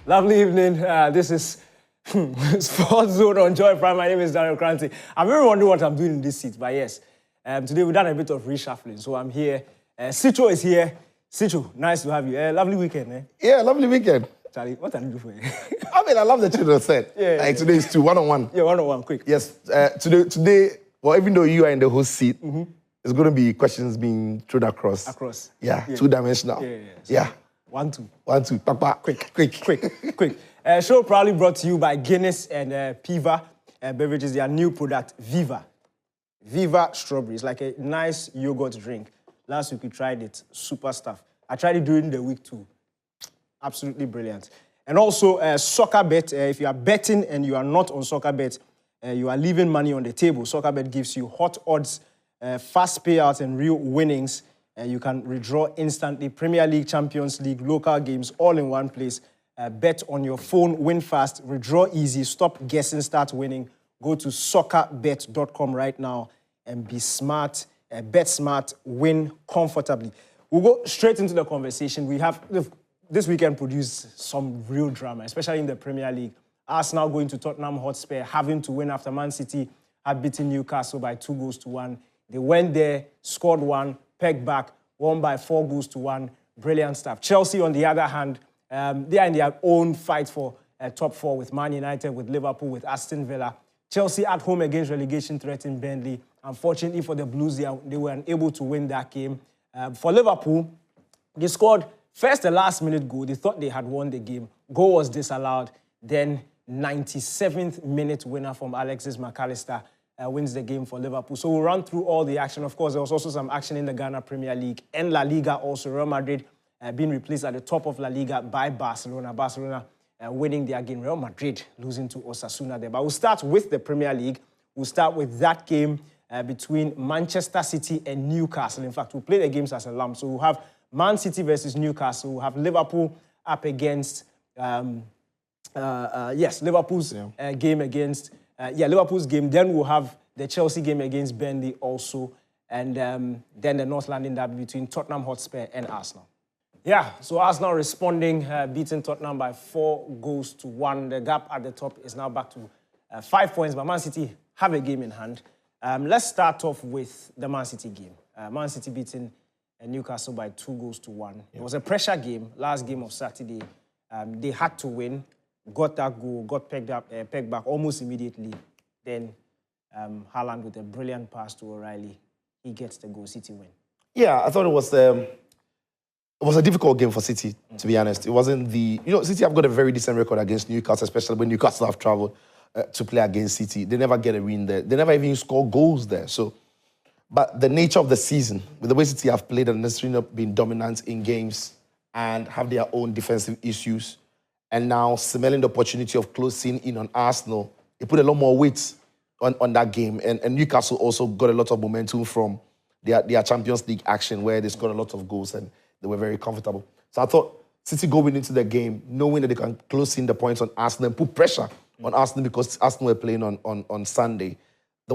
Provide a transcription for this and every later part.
Lovely evening. This is Sports Zone on Joy Prime. My name is Daniel Koranteng. I'm really wondering what I'm doing in this seat, but yes. Today we've done a bit of reshuffling, so I'm here. Sicho is here. Sicho, nice to have you. Lovely weekend, eh? Yeah, lovely weekend. Charlie, what can I do for you? I love the children set. Yeah. Today is 2 1-on-1. Yeah, 1-on-1, quick. Yes. Today, well, even though you are in the host seat, it's going to be questions being thrown across. Yeah. 2-dimensional. Yeah. 1-2. 1-2. Papa. Quick. Show proudly brought to you by Guinness and Piva Beverages. Their new product, Viva Strawberry. It's like a nice yogurt drink. Last week we tried it. Super stuff. I tried it during the week too. Absolutely brilliant. And also, Soccer Bet. If you are betting and you are not on Soccer Bet, you are leaving money on the table. Soccer Bet gives you hot odds, fast payouts, and real winnings. You can withdraw instantly. Premier League, Champions League, local games, all in one place. Bet on your phone, win fast, withdraw easy, stop guessing, start winning. Go to soccerbet.com right now and be smart, bet smart, win comfortably. We'll go straight into the conversation. We have this weekend produced some real drama, especially in the Premier League. Arsenal going to Tottenham Hotspur, having to win after Man City had beaten Newcastle by 2-1. They went there, scored one, pegged back, won by 4-1. Brilliant stuff. Chelsea, on the other hand, they are in their own fight for top four with Man United, with Liverpool, with Aston Villa. Chelsea at home against relegation threat in Burnley. Unfortunately for the Blues, they were unable to win that game. For Liverpool, they scored first the last-minute goal. They thought they had won the game. Goal was disallowed. Then 97th minute winner from Alexis McAllister wins the game for Liverpool. So we'll run through all the action. Of course, there was also some action in the Ghana Premier League and La Liga also. Real Madrid being replaced at the top of La Liga by Barcelona. Barcelona winning their game. Real Madrid losing to Osasuna there. But we'll start with the Premier League. We'll start with that game between Manchester City and Newcastle. In fact, we'll play the games as a lump. So we'll have Man City versus Newcastle. We'll have Liverpool up against, Liverpool's game against, Liverpool's game. Then we'll have the Chelsea game against Burnley also. And then the North London derby between Tottenham Hotspur and Arsenal. Yeah, so Arsenal responding, beating Tottenham by 4-1. The gap at the top is now back to 5 points, but Man City have a game in hand. Let's start off with the Man City game. Man City beating Newcastle by 2-1. It was a pressure game, last game of Saturday. They had to win, got that goal, got pegged back almost immediately. Then Haaland with a brilliant pass to O'Reilly. He gets the goal, City win. Yeah, I thought it was a difficult game for City, to be honest. It wasn't City have got a very decent record against Newcastle, especially when Newcastle have travelled to play against City. They never get a win there. They never even score goals there. But the nature of the season, with the way City have played and necessarily not been dominant in games and have their own defensive issues, and now smelling the opportunity of closing in on Arsenal, they put a lot more weight on that game. And Newcastle also got a lot of momentum from their Champions League action where they scored a lot of goals and they were very comfortable. So I thought City going into the game, knowing that they can close in the points on Arsenal and put pressure on Arsenal because Arsenal were playing on Sunday.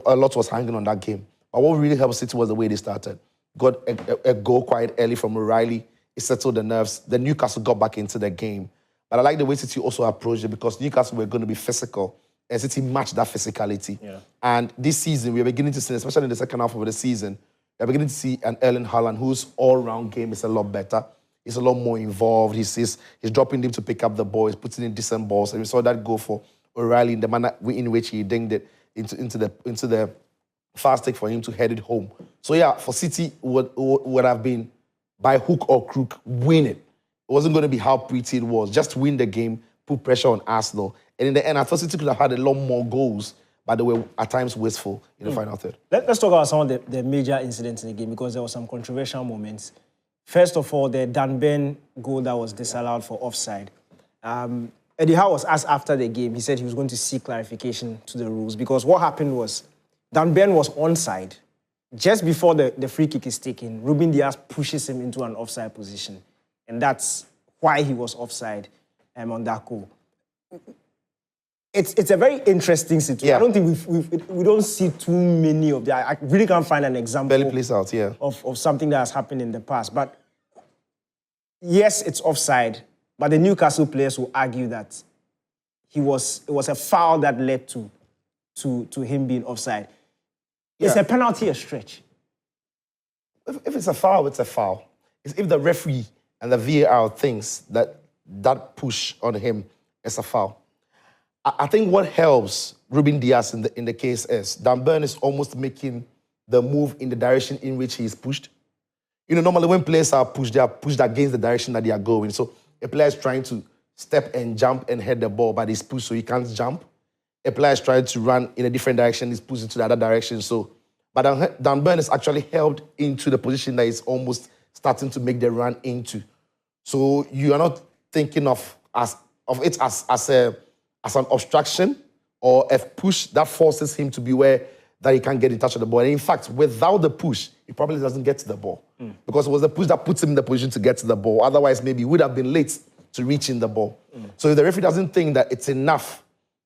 A lot was hanging on that game. But what really helped City was the way they started. Got a goal quite early from O'Reilly. It settled the nerves. Then Newcastle got back into the game. But I like the way City also approached it because Newcastle were going to be physical and City matched that physicality. Yeah. And this season, we're beginning to see, especially in the second half of the season, we're beginning to see an Erling Haaland whose all-round game is a lot better. He's a lot more involved. He's dropping them to pick up the ball. He's putting in decent balls. And we saw that go for O'Reilly in the manner in which he dinged it into the fast take for him to head it home. So yeah, for City, would have been by hook or crook, win it. It wasn't going to be how pretty it was. Just win the game, put pressure on Arsenal. And in the end, I thought City could have had a lot more goals, but they were at times wasteful in the final third. Let's talk about some of the major incidents in the game because there were some controversial moments. First of all, the Dan Burn goal that was disallowed for offside. Eddie Howe was asked after the game. He said he was going to seek clarification to the rules because what happened was Dan Burn was onside. Just before the free kick is taken, Ruben Dias pushes him into an offside position. And that's why he was offside on that goal. It's a very interesting situation. Yeah. I don't think we don't see too many of that. I really can't find an example barely plays out, yeah, of something that has happened in the past. But yes, it's offside, But the Newcastle players will argue that it was a foul that led to him being offside. Is a penalty a stretch? If it's a foul, it's a foul. It's if the referee and the VAR thinks that push on him is a foul. I think what helps Ruben Dias in the case is Dan Burn is almost making the move in the direction in which he is pushed. You know, normally when players are pushed, they are pushed against the direction that they are going. So a player is trying to step and jump and head the ball, but he's pushed so he can't jump. A player is trying to run in a different direction, he's pushed into the other direction. But Dan Burn is actually held into the position that he's almost starting to make the run into. So you are not thinking of it as an obstruction or a push that forces him to be where that he can't get in touch with the ball. And in fact, without the push, he probably doesn't get to the ball. Because it was the push that puts him in the position to get to the ball. Otherwise, maybe he would have been late to reach in the ball. So if the referee doesn't think that it's enough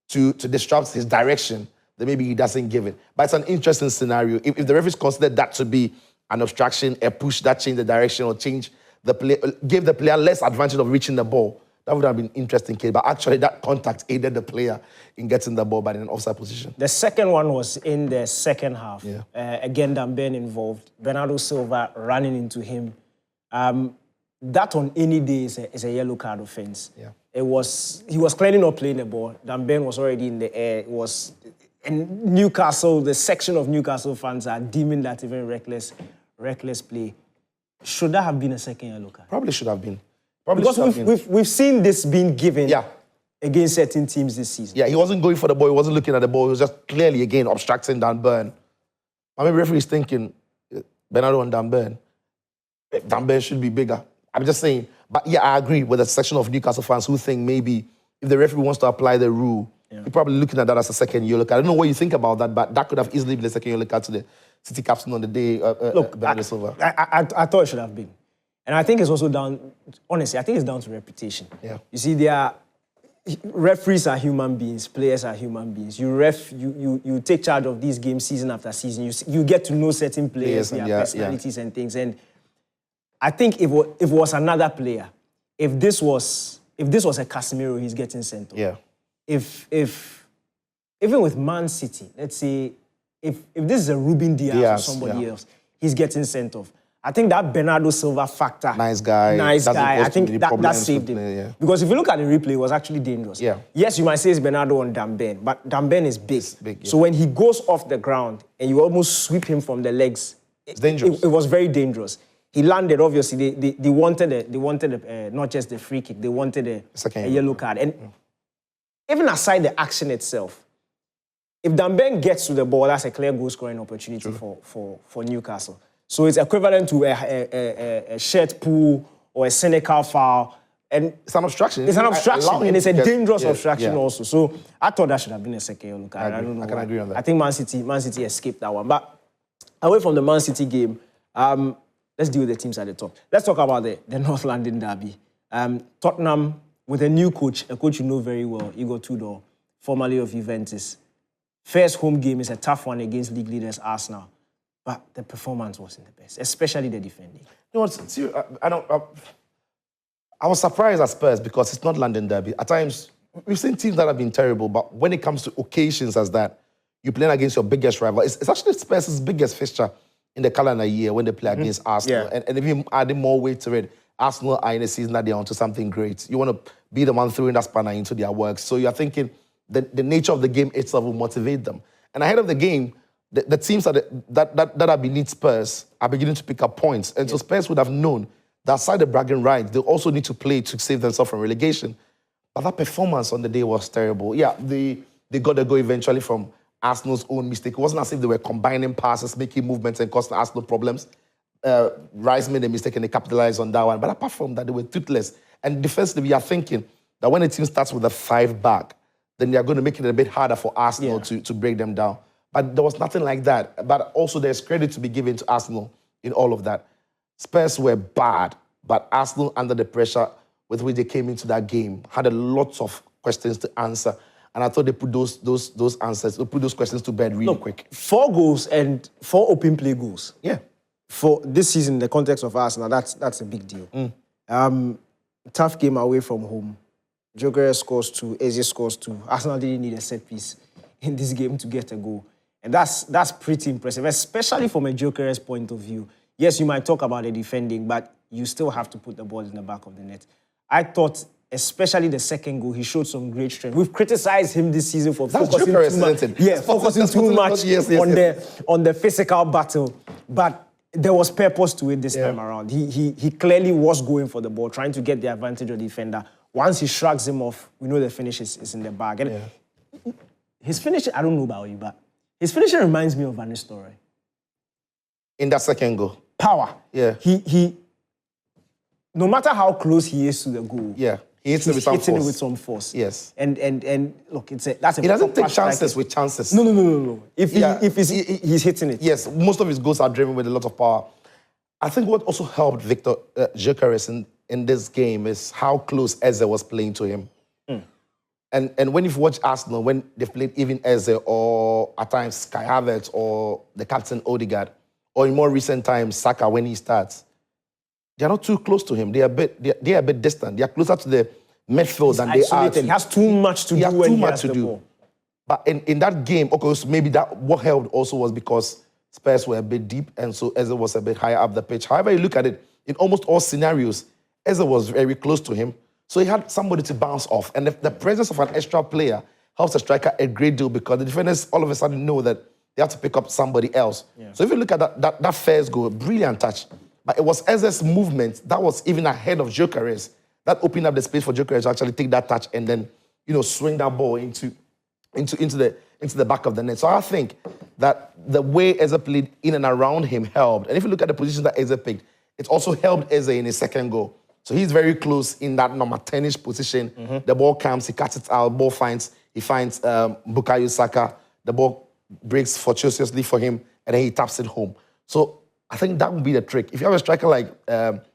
to disrupt his direction, then maybe he doesn't give it. But it's an interesting scenario. If the referees consider that to be an obstruction, a push that changed the direction or gave the player less advantage of reaching the ball, that would have been an interesting case. But actually, that contact aided the player in getting the ball, but in an offside position. The second one was in the second half. Again, Dan Burn involved. Bernardo Silva running into him. That on any day is a yellow card offense. He was clearly not playing the ball. Dan Burn was already in the air. And Newcastle, the section of Newcastle fans are deeming that even reckless play. Should that have been a second yellow card? Probably should have been. Because we've seen this being given against certain teams this season. Yeah, he wasn't going for the ball. He wasn't looking at the ball. He was just clearly, again, obstructing Dan Burn. I mean, referee's thinking, Bernardo and Dan Burn should be bigger. I'm just saying. But yeah, I agree with a section of Newcastle fans who think maybe if the referee wants to apply the rule, you're probably looking at that as a second yellow card. I don't know what you think about that, but that could have easily been a second yellow card to the City captain on the day. Look, Bernardo Silva. I thought it should have been. And I think it's also down, honestly, I think it's down to reputation. You see, referees are human beings, players are human beings. You take charge of these games season after season. You get to know certain players, their personalities and things. And I think if it was another player, if this was a Casemiro, he's getting sent off. If even with Man City, let's say, if this is a Ruben Dias or somebody else, he's getting sent off. I think that Bernardo Silva factor, nice guy. I think that saved him. Because if you look at the replay, it was actually dangerous. Yes, you might say it's Bernardo on Dan Burn, but Dan Burn is big. So when he goes off the ground and you almost sweep him from the legs, it's dangerous. It was very dangerous. He landed, obviously, they wanted not just the free kick, they wanted a yellow card. And even aside the action itself, if Dan Burn gets to the ball, that's a clear goal-scoring opportunity for Newcastle. So it's equivalent to a shirt pull or a cynical foul. And it's an obstruction. It's an obstruction, and it's a dangerous obstruction also. So I thought that should have been a second yellow card. I don't know. I can agree on that. I think Man City escaped that one. But away from the Man City game, let's deal with the teams at the top. Let's talk about the North London derby. Tottenham with a new coach, a coach you know very well, Igor Tudor, formerly of Juventus. First home game is a tough one against league leaders Arsenal. But the performance wasn't the best, especially the defending. You know, I was surprised at Spurs because it's not London derby. At times, we've seen teams that have been terrible, but when it comes to occasions as that, you're playing against your biggest rival. It's actually Spurs' biggest fixture in the calendar year when they play against Arsenal. And if you adding more weight to it, Arsenal are in a season that they're onto something great. You want to be the one throwing that spanner into their works. So you're thinking the nature of the game itself will motivate them. And ahead of the game, the teams that are beneath Spurs are beginning to pick up points. And so Spurs would have known that aside the bragging rights, they also need to play to save themselves from relegation. But that performance on the day was terrible. Yeah, they got the goal eventually from Arsenal's own mistake. It wasn't as if they were combining passes, making movements and causing Arsenal problems. Rice made a mistake and they capitalized on that one. But apart from that, they were toothless. And defensively, you are thinking that when a team starts with a 5 back, then they are going to make it a bit harder for Arsenal to break them down. But there was nothing like that. But also there's credit to be given to Arsenal in all of that. Spurs were bad, but Arsenal, under the pressure with which they came into that game, had a lot of questions to answer. And I thought they put those answers, they put those questions to bed really quick. 4 goals and 4 open play goals. Yeah. For this season, in the context of Arsenal, that's a big deal. tough game away from home. Gyökeres scores 2, Eze scores 2. Arsenal didn't need a set piece in this game to get a goal. And that's pretty impressive, especially from a Gyökeres point of view. Yes, you might talk about the defending, but you still have to put the ball in the back of the net. I thought, especially the second goal, he showed some great strength. We've criticized him this season for focusing too much, focusing too much on the physical battle. But there was purpose to it this time around. He clearly was going for the ball, trying to get the advantage of the defender. Once he shrugs him off, we know the finish is in the bag. And his finish, I don't know about you, but his finishing reminds me of Van Nistelrooy. In that second goal. Power. Yeah. He no matter how close he is to the goal, he hits it with some force. Hitting it with some force. Yes. And look, that's a. He doesn't take chances with chances. No. If he's hitting it. Yes, most of his goals are driven with a lot of power. I think what also helped Victor Gyökeres in this game is how close Eze was playing to him. And when you've watched Arsenal, when they've played even Eze or at times Kai Havertz or the captain Odegaard, or in more recent times Saka when he starts, they're not too close to him. They're a bit distant. They're closer to the midfield than they are. He has too much to do when he has the ball. But in that game, okay, so maybe that what helped also was because Spurs were a bit deep, and so Eze was a bit higher up the pitch. However you look at it, in almost all scenarios, Eze was very close to him. So he had somebody to bounce off. And the presence of an extra player helps a striker a great deal because the defenders all of a sudden know that they have to pick up somebody else. Yeah. So if you look at that first goal, brilliant touch. But it was Eze's movement that was even ahead of Gyökeres that opened up the space for Gyökeres to actually take that touch and then, swing that ball into the back of the net. So I think that the way Eze played in and around him helped. And if you look at the position that Eze picked, it also helped Eze in his second goal. So he's very close in that number 10-ish position. The ball comes, he cuts it out, ball he finds Bukayo Saka. The ball breaks fortuitously for him, and then he taps it home. So I think that would be the trick. If you have a striker like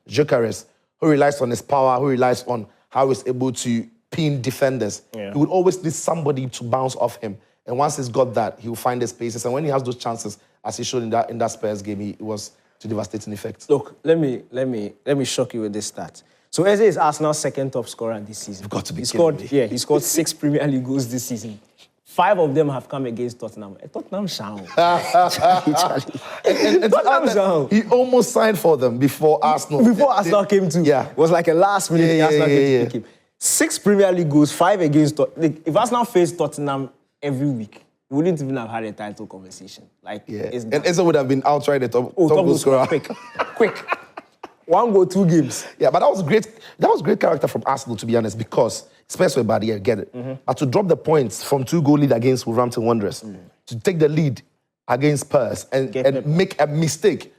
Gyökeres, who relies on his power, who relies on how he's able to pin defenders, he would always need somebody to bounce off him. And once he's got that, he will find the spaces. And when he has those chances, as he showed in that Spurs game, he was to devastating effect. Look, let me shock you with this stat. So Eze is Arsenal's second top scorer this season. You've got to be he scored 6 Premier League goals this season. 5 of them have come against Tottenham. Tottenham shall. He almost signed for them before Arsenal. Before Arsenal came to. Yeah. It was like a last minute Arsenal came to pick him. 6 Premier League goals, 5 against Tottenham. If Arsenal faced Tottenham every week, we wouldn't even have had a title conversation. And Eze would have been outright the top goal scorer. Quick. 1 goal, 2 games. Yeah, but that was great. That was great character from Arsenal, to be honest, because Spurs were bad, get it. But to drop the points from 2-goal lead against Wolverhampton Wanderers, to take the lead against Spurs and make a mistake.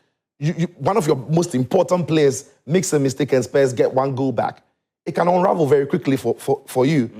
One of your most important players makes a mistake and Spurs get 1 goal back. It can unravel very quickly for you.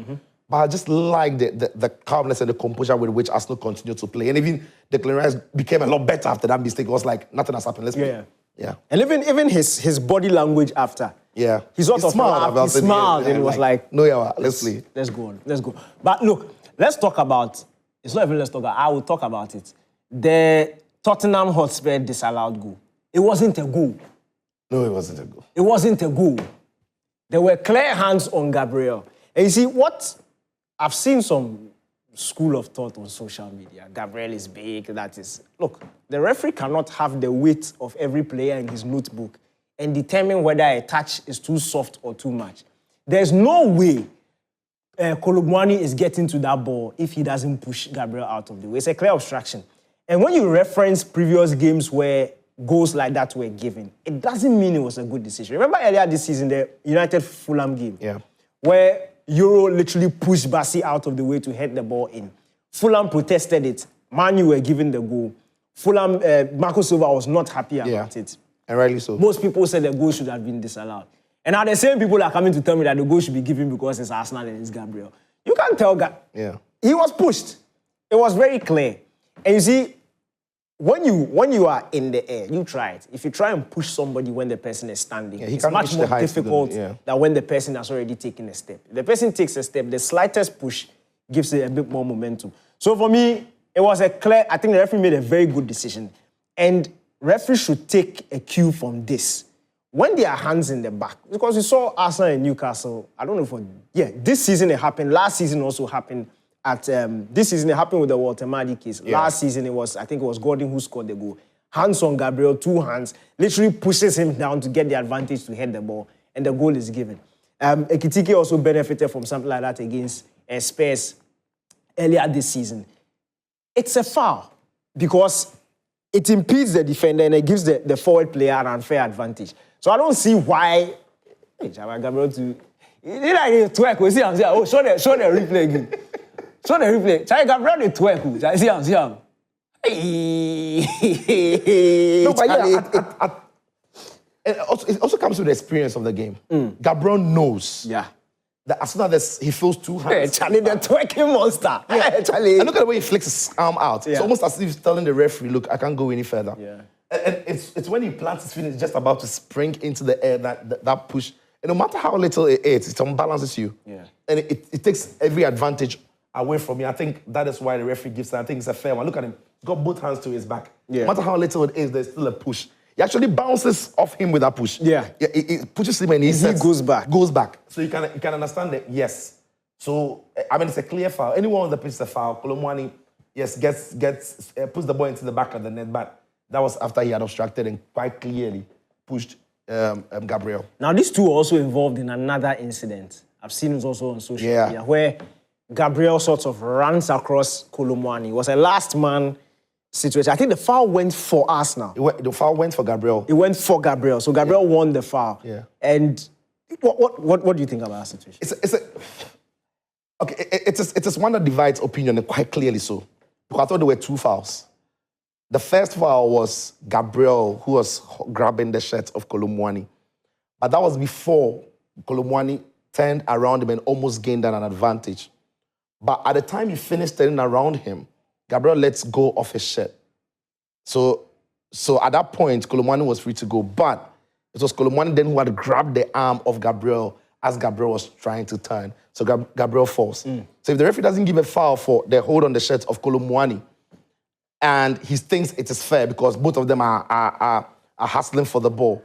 But I just like the calmness and the composure with which Arsenal continued to play. And even Declan Rice became a lot better after that mistake. It was like, nothing has happened. Let's play. Yeah. And even his body language after. Yeah. He smiled and it was like, no, let's play. Let's go. But look, let's talk about, it's not even let's talk about, I will talk about it. The Tottenham Hotspur disallowed goal. It wasn't a goal. No, it wasn't a goal. It wasn't a goal. There were clear hands on Gabriel. And you see, I've seen some school of thought on social media. Gabriel is big, that is. Look, the referee cannot have the weight of every player in his notebook and determine whether a touch is too soft or too much. There's no way Kolobwani is getting to that ball if he doesn't push Gabriel out of the way. It's a clear obstruction. And when you reference previous games where goals like that were given, it doesn't mean it was a good decision. Remember earlier this season, the United-Fulham game, where Euro literally pushed Bassi out of the way to head the ball in. Fulham protested it. Man U were given the goal. Fulham, Marco Silva was not happy about it. And rightly so. Most people said the goal should have been disallowed. And now the same people are coming to tell me that the goal should be given because it's Arsenal and it's Gabriel. You can't tell He was pushed. It was very clear. And you see, when you are in the air, you try it. If you try and push somebody when the person is standing, it's much more difficult than when the person has already taken a step. If the person takes a step, the slightest push gives it a bit more momentum. So for me, it was I think the referee made a very good decision. And referees should take a cue from this. when there are hands in the back, because we saw Arsenal and Newcastle, I don't know this season it happened, last season also happened this season it happened with the Walter Mardi case. Yeah. Last season I think it was Gordon who scored the goal. Hands on Gabriel, 2 hands, literally pushes him down to get the advantage to head the ball, and the goal is given. Ekitike also benefited from something like that against Spurs earlier this season. It's a foul because it impedes the defender and it gives the forward player an unfair advantage. So I don't see why. Gabriel to twerk. We see him. Oh, show the replay again. Show the replay. Gabriel the twerk. See him. No, but it also comes with the experience of the game. Gabriel knows. Yeah. That as soon as he feels 2 hands. Hey, Charlie, the twerking monster. Yeah. Hey, Charlie. And look at the way he flicks his arm out. Yeah. It's almost as if he's telling the referee, look, I can't go any further. Yeah. And it's when he plants his feet, it's just about to spring into the air, that push. And no matter how little it is, it unbalances you. Yeah. And it takes every advantage away from you. I think that is why the referee gives it. I think it's a fair one. Look at him. He's got both hands to his back. Yeah. No matter how little it is, there's still a push. He actually bounces off him with that push. Yeah. It pushes him and he goes back. Goes back. So you can understand that, yes. So, I mean, it's a clear foul. Anyone on the pitch is a foul. Kolomwani, yes, puts the ball into the back of the net, but that was after he had obstructed and quite clearly pushed Gabriel. Now, these two are also involved in another incident. I've seen it also on social media, where Gabriel sort of runs across Kolomwani. It was a last man situation. I think the foul went for Arsenal. The foul went for Gabriel. It went for Gabriel. So Gabriel won the foul. Yeah. And what do you think about that situation? It's one that divides opinion, and quite clearly so. Because I thought there were 2 fouls. The first foul was Gabriel, who was grabbing the shirt of Kolomwani. But that was before Kolomwani turned around him and almost gained an advantage. But at the time he finished turning around him, Gabriel lets go of his shirt. So at that point, Kolomwani was free to go. But it was Kolomwani then who had grabbed the arm of Gabriel as Gabriel was trying to turn. So Gabriel falls. So if the referee doesn't give a foul for the hold on the shirt of Kolomwani, and he thinks it is fair because both of them are hustling for the ball,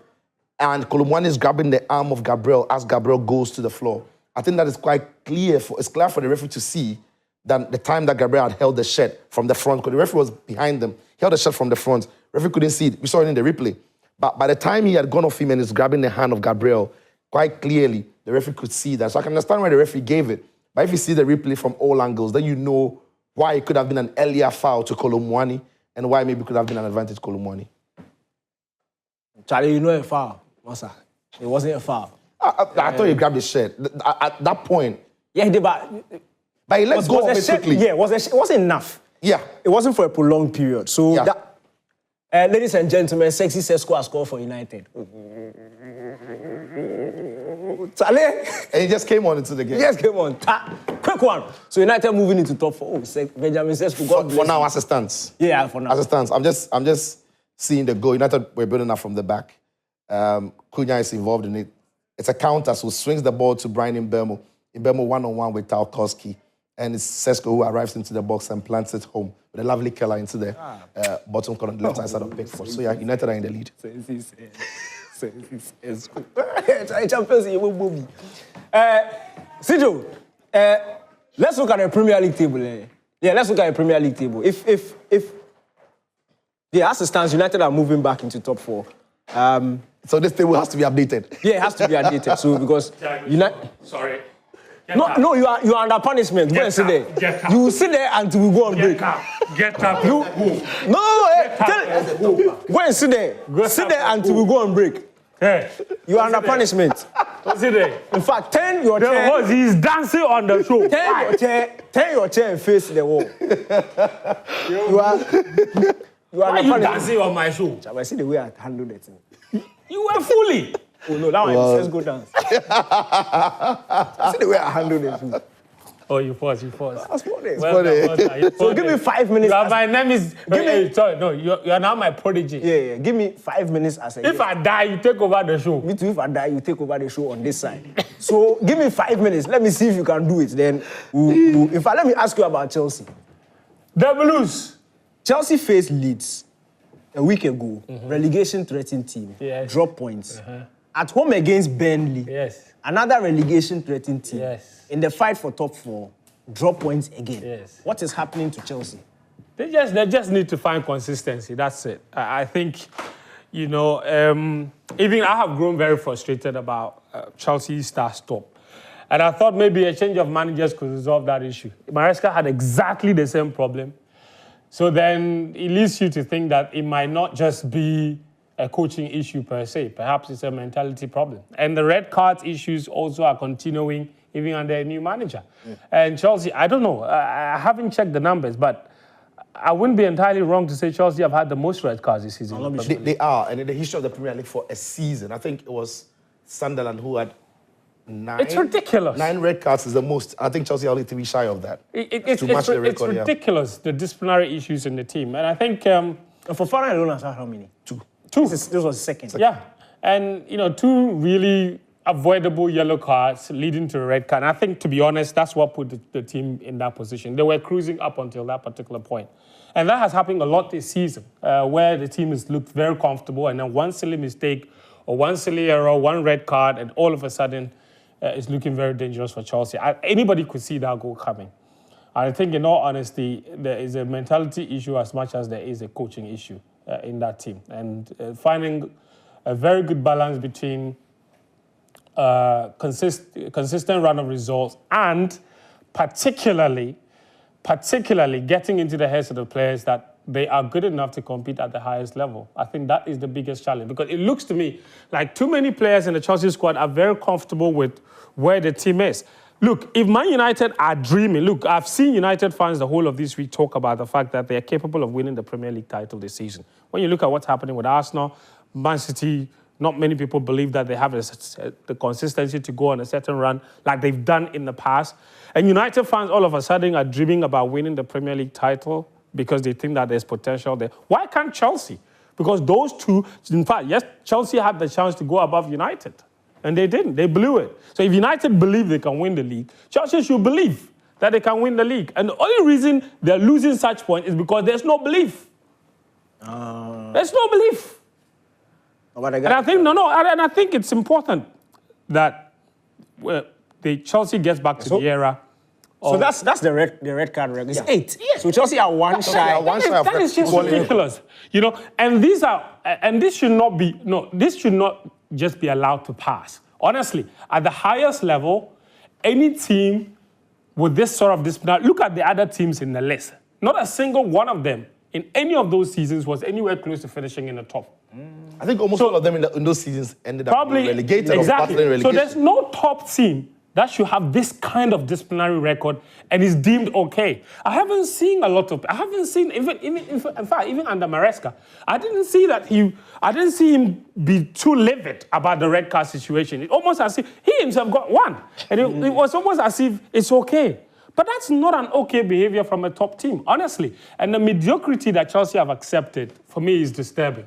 and Kolomwani is grabbing the arm of Gabriel as Gabriel goes to the floor, I think that is quite clear. It's clear for the referee to see that the time that Gabriel had held the shirt from the front, because the referee was behind them, he held the shirt from the front. The referee couldn't see it. We saw it in the replay. But by the time he had gone off him and is grabbing the hand of Gabriel, quite clearly, the referee could see that. So I can understand why the referee gave it. But if you see the replay from all angles, then you know why it could have been an earlier foul to Kolomwani and why maybe it could have been an advantage to Kolomwani. Charlie, you know a foul. Masa. It wasn't a foul. I thought he grabbed his shirt. At that point. Yeah, but he let go of it quickly. Yeah, it wasn't enough. Yeah. It wasn't for a prolonged period. So, yeah. ladies and gentlemen, Sexy Sesko has scored for United. Charlie. And he just came on into the game. He just came on. Quick one. So United moving into top 4. Benjamin Sesko. For now, as it stands. Yeah, for now. As it stands. I'm just seeing the goal. United were building up from the back. Cunha is involved in it. It's a counter, so swings the ball to Brian Mbeumo. Mbeumo one-on-one with Tarkowski. And it's Sesko who arrives into the box and plants it home with a lovely killer into the bottom corner, left-hand side of Pickford. So yeah, United are in the lead. Sijo, let's look at the Premier League table. Yeah, let's look at the Premier League table. If as it stands, United are moving back into top 4. So this table has to be updated. Yeah, it has to be updated. So because United. Sorry. No, you are under punishment. Go and sit there. You will sit there until we go on break. Get up. Go and sit there. Sit there until we go on break. Hey. You are under punishment. Sit there. In fact, turn your chair. He's dancing on the show. Turn your chair and face the wall. You are Why are you dancing on my show? I see the way I handled it. You were fully. Oh no, that one let's go dance. See the way I handled it. Oh, you pause. That's funny. So give me 5 minutes. My name is. Sorry, no, you are now my prodigy. Yeah. Give me 5 minutes as a. If I die, you take over the show. Me too. If I die, you take over the show on this side. So give me 5 minutes. Let me see if you can do it. Then, in fact, let me ask you about Chelsea. The Blues. Chelsea faced Leeds a week ago. Relegation threatened team. Yes. Drop points. at home against Burnley. Yes. Another relegation-threatened team. Yes. In the fight for top 4, drop points again. Yes. What is happening to Chelsea? They just need to find consistency. That's it. I think, you know, even I have grown very frustrated about Chelsea's start-stop. And I thought maybe a change of managers could resolve that issue. Maresca had exactly the same problem. So then it leads you to think that it might not just be a coaching issue per se. Perhaps it's a mentality problem. And the red card issues also are continuing even under a new manager. And Chelsea, I don't know. I haven't checked the numbers, but I wouldn't be entirely wrong to say Chelsea have had the most red cards this season. They are, and in the history of the Premier League for a season, I think it was Sunderland who had 9. It's ridiculous. 9 red cards is the most. I think Chelsea are only 3 shy of that. It's ridiculous, the disciplinary issues in the team. And I think... for Farah alone, has had how many? 2. This was second. Yeah. And, you know, 2 really avoidable yellow cards leading to a red card. And I think, to be honest, that's what put the team in that position. They were cruising up until that particular point. And that has happened a lot this season, where the team has looked very comfortable, and then one silly mistake or one silly error, one red card, and all of a sudden it's looking very dangerous for Chelsea. Anybody could see that goal coming. I think, in all honesty, there is a mentality issue as much as there is a coaching issue in that team. And finding a very good balance between consistent run of results and particularly getting into the heads of the players that they are good enough to compete at the highest level. I think that is the biggest challenge, because it looks to me like too many players in the Chelsea squad are very comfortable with where the team is. Look, if Man United are dreaming, look, I've seen United fans the whole of this week talk about the fact that they are capable of winning the Premier League title this season. When you look at what's happening with Arsenal, Man City, not many people believe that they have the consistency to go on a certain run like they've done in the past. And United fans all of a sudden are dreaming about winning the Premier League title because they think that there's potential there. Why can't Chelsea? Because those two, in fact, yes, Chelsea had the chance to go above United. And they didn't. They blew it. So if United believe they can win the league, Chelsea should believe that they can win the league. And the only reason they're losing such points is because there's no belief. There's no belief. And I think, and I think it's important that the Chelsea gets back to the era. So that's the red card record. It's 8. Yes. So Chelsea are one shy. That is just ridiculous. You know, and this should not be, this should not just be allowed to pass. Honestly, at the highest level, any team with this sort of discipline, look at the other teams in the list. Not a single one of them in any of those seasons was anywhere close to finishing in the top. I think almost all of them in those seasons ended up being relegated. Exactly. Or so there's no top team that should have this kind of disciplinary record and is deemed okay. I haven't seen a lot of. I haven't seen in fact even under Maresca, I didn't see him be too livid about the red card situation. It almost as if he himself got one, and it was almost as if it's okay. But that's not an okay behavior from a top team, honestly. And the mediocrity that Chelsea have accepted, for me, is disturbing.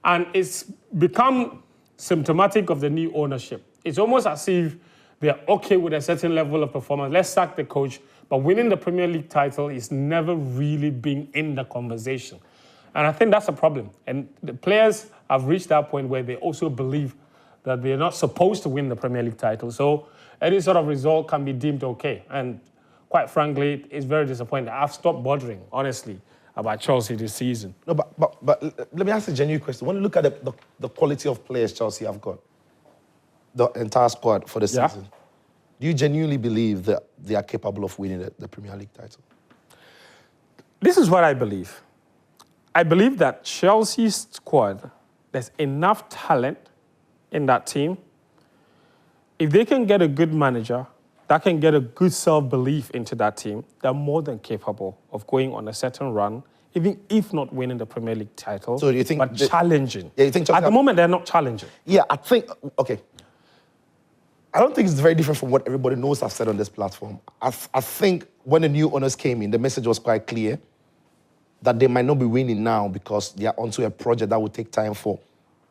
And it's become symptomatic of the new ownership. It's almost as if they're okay with a certain level of performance. Let's sack the coach. But winning the Premier League title is never really been in the conversation. And I think that's a problem. And the players have reached that point where they also believe that they're not supposed to win the Premier League title. So any sort of result can be deemed okay. And quite frankly, it's very disappointing. I've stopped bothering, honestly, about Chelsea this season. No, but let me ask a genuine question. When you look at the quality of players Chelsea have got, the entire squad for the season, do you genuinely believe that they are capable of winning the Premier League title? This is what I believe. I believe that Chelsea's squad, there's enough talent in that team. If they can get a good manager that can get a good self-belief into that team, they're more than capable of going on a certain run, even if not winning the Premier League title, so do you think but challenging. Yeah, you think at the moment, they're not challenging. Yeah, I think, okay. I don't think it's very different from what everybody knows I've said on this platform. I think when the new owners came in, the message was quite clear that they might not be winning now because they are onto a project that will take time for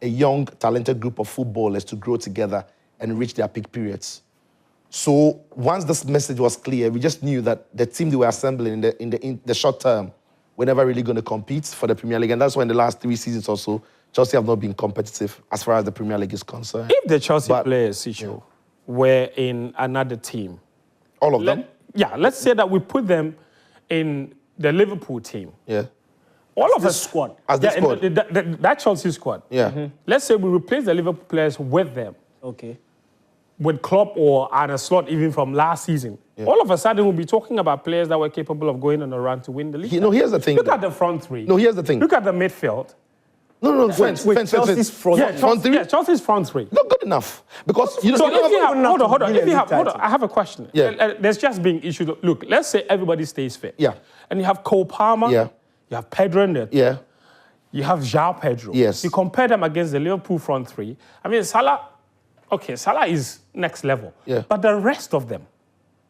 a young, talented group of footballers to grow together and reach their peak periods. So once this message was clear, we just knew that the team they were assembling in the short term were never really going to compete for the Premier League. And that's why in the last 3 seasons or so, Chelsea have not been competitive as far as the Premier League is concerned. If the Chelsea players, Sicho, were in another team, all of them? Yeah, let's say that we put them in the Liverpool team. Yeah. All of the us squad. As the squad. That Chelsea squad. Yeah. Let's say we replace the Liverpool players with them. Okay. With Klopp or Arne Slot even from last season. Yeah. All of a sudden we'll be talking about players that were capable of going on a run to win the league. Here's the thing. Look at the front three. No, here's the thing. Look at the midfield. No, Chelsea's front three. Yeah, Chelsea's front three. Not good enough. Because Hold on. I have a question. Yeah. There's just being issues. Look, let's say everybody stays fit. Yeah. And you have Cole Palmer. Yeah. You have Pedro in there. Yeah. You have João Pedro. Yes. You compare them against the Liverpool front three. I mean, Salah is next level. Yeah. But the rest of them.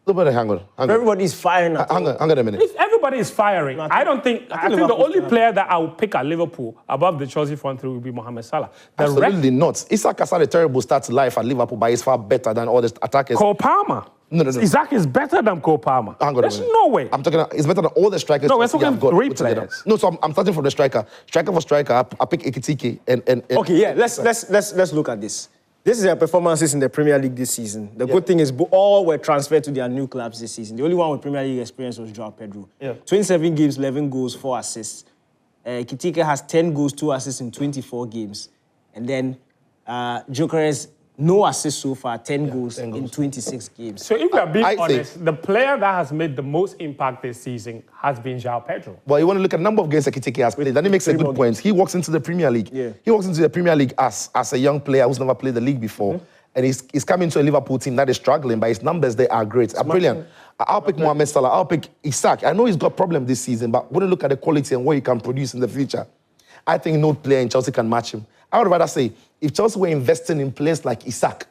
Nobody, hang on. Everybody's firing. Hang on a minute. If everybody is firing, I think the only player that I will pick at Liverpool above the Chelsea front three will be Mohamed Salah. Absolutely not. Isak has had a terrible start to life at Liverpool, but he's far better than all the attackers. Cole Palmer. No. Isak is better than Cole Palmer. Hang on There's a minute. no way. I'm talking. It's better than all the strikers. No, we're Chelsea talking have got three put together. players. No, so I'm starting from the striker. Striker for striker, I pick Ekitike and Okay, yeah. Let's look at this. This is their performances in the Premier League this season. The good thing is all were transferred to their new clubs this season. The only one with Premier League experience was João Pedro. Yeah. 27 games, 11 goals, 4 assists. Kitike has 10 goals, 2 assists in 24 games. And then Gyökeres, no assists so far, 10 goals in 26 games. So if we are being I honest, the player that has made the most impact this season has been João Pedro. Well, you want to look at the number of games that Ekitike has played, then he makes a good point. He walks into the Premier League. Yeah. He walks into the Premier League as a young player who's never played the league before. And he's coming to a Liverpool team that is struggling, but his numbers, they are great. Brilliant. I'll pick Mohamed Salah. I'll pick Isak. I know he's got problems this season, but when you look at the quality and what he can produce in the future, I think no player in Chelsea can match him. I would rather say, if Chelsea were investing in players like Isak